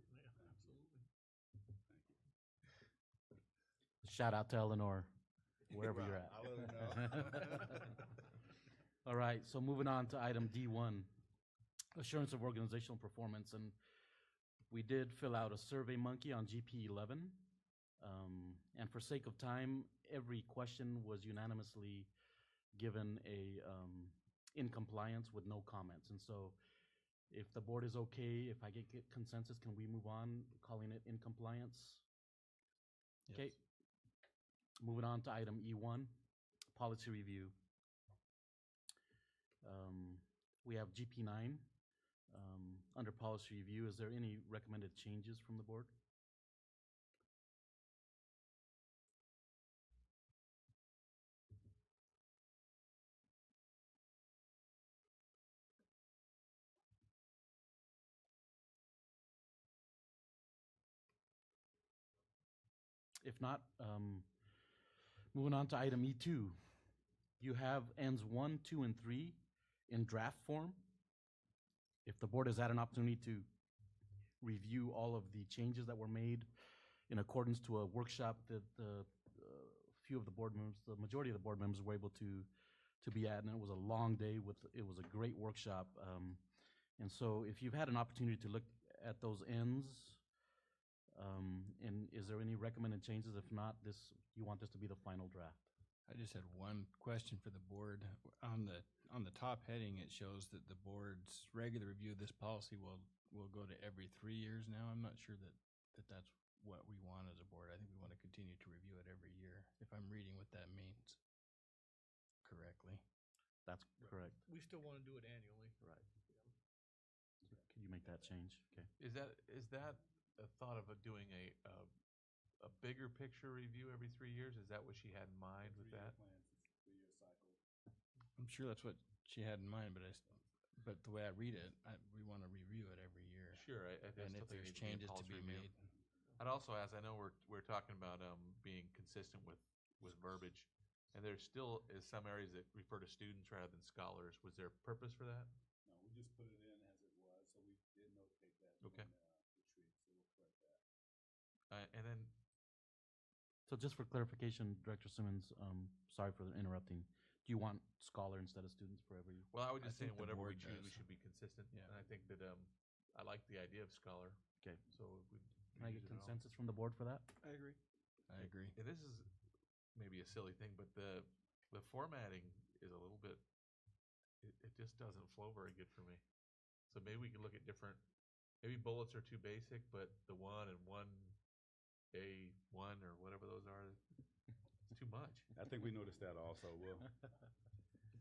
[SPEAKER 1] Shout out to Eleanor, wherever you're at.
[SPEAKER 15] I'll let her know.
[SPEAKER 1] All right, so moving on to item D1, assurance of organizational performance. And we did fill out a Survey Monkey on GP11. And for sake of time, every question was unanimously given in compliance with no comments. And so if the board is okay, if I get consensus, can we move on, calling it in compliance?
[SPEAKER 3] Yes.
[SPEAKER 1] Okay. Moving on to item E1, policy review. We have GP9 under policy review. Is there any recommended changes from the board? If not, moving on to item E2. You have ends 1, 2, and 3 in draft form. If the board has had an opportunity to review all of the changes that were made in accordance to a workshop that few of the board members, the majority of the board members were able to be at, and it was a long day it was a great workshop. And so if you've had an opportunity to look at those ends, and is there any recommended changes? If not, you want this to be the final draft?
[SPEAKER 3] I just had one question for the board. On the top heading, it shows that the board's regular review of this policy will go to every 3 years now. I'm not sure that's what we want as a board. I think we want to continue to review it every year, if I'm reading what that means correctly.
[SPEAKER 1] That's correct.
[SPEAKER 17] We still want to do it annually.
[SPEAKER 1] Right. Can you make that change? Okay.
[SPEAKER 14] Is that a thought of doing a bigger picture review every 3 years? Is that what she had in mind with that?
[SPEAKER 3] I'm sure that's what she had in mind, but the way I read it, we want to review it every year.
[SPEAKER 14] Sure, I
[SPEAKER 3] and if there's changes to be made.
[SPEAKER 14] I'd also ask, I know we're talking about being consistent with verbiage, and there still is some areas that refer to students rather than scholars. Was there a purpose for that?
[SPEAKER 15] No, we just put it in as it was, so we did notate that.
[SPEAKER 14] Okay.
[SPEAKER 15] Retreat, so we'll correct that.
[SPEAKER 14] And then,
[SPEAKER 1] So just for clarification, Director Simmons, sorry for interrupting. Do you want scholar instead of students for every?
[SPEAKER 14] well, I was just saying
[SPEAKER 3] think the
[SPEAKER 14] whatever we
[SPEAKER 3] board
[SPEAKER 14] choose,
[SPEAKER 3] does.
[SPEAKER 14] we should be consistent.
[SPEAKER 3] Yeah.
[SPEAKER 14] And I think that I like the idea of scholar.
[SPEAKER 1] Okay.
[SPEAKER 14] So
[SPEAKER 1] Can I get consensus from the board for that?
[SPEAKER 2] I agree.
[SPEAKER 3] I agree.
[SPEAKER 14] And this is maybe a silly thing, but the formatting is a little bit. It just doesn't flow very good for me. So maybe we could look at different. Maybe bullets are too basic, but the 1 and 1A1 or whatever those are, it's too much.
[SPEAKER 15] I think we noticed that also. We'll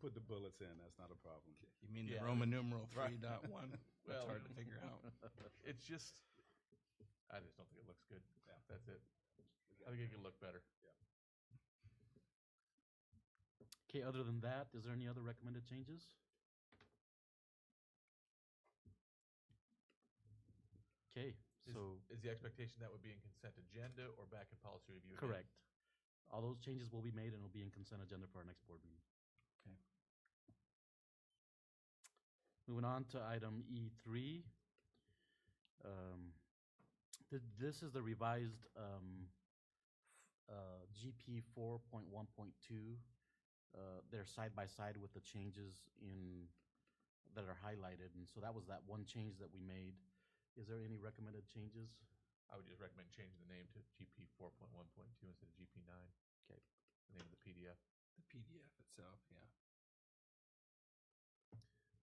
[SPEAKER 15] put the bullets in. That's not a problem.
[SPEAKER 3] You mean
[SPEAKER 14] Yeah.
[SPEAKER 3] the Roman numeral
[SPEAKER 14] Right.
[SPEAKER 3] 3.1? That's
[SPEAKER 14] Well,
[SPEAKER 3] hard to figure out.
[SPEAKER 14] It's just, I just don't think it looks good. That's it. I think it could look better.
[SPEAKER 1] Okay, other than that, is there any other recommended changes? Okay, so.
[SPEAKER 14] Is the expectation that would be in consent agenda or back in policy review? again?
[SPEAKER 1] Correct. All those changes will be made and will be in consent agenda for our next board meeting.
[SPEAKER 3] Okay.
[SPEAKER 1] Moving on to item E3. This is the revised GP 4.1.2. They're side by side with the changes that are highlighted, and so that was that one change that we made. Is there any recommended changes?
[SPEAKER 14] I would just recommend changing the name to GP 4.1.2 instead of GP 9.
[SPEAKER 1] Okay.
[SPEAKER 14] The name of the PDF.
[SPEAKER 3] The PDF itself, yeah.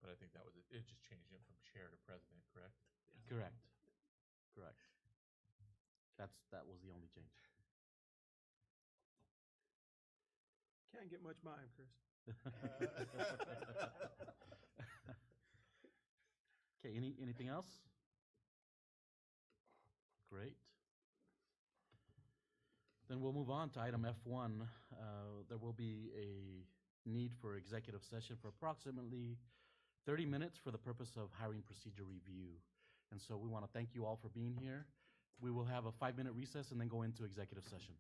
[SPEAKER 14] But I think that was it. It just changed it from chair to president, correct?
[SPEAKER 1] Correct. Correct. That was the only change.
[SPEAKER 2] Can't get much mime, Chris.
[SPEAKER 1] Okay, anything else? Great. Then we'll move on to item F1. There will be a need for executive session for approximately 30 minutes for the purpose of hiring procedure review. And so we want to thank you all for being here. We will have a 5-minute recess and then go into executive session.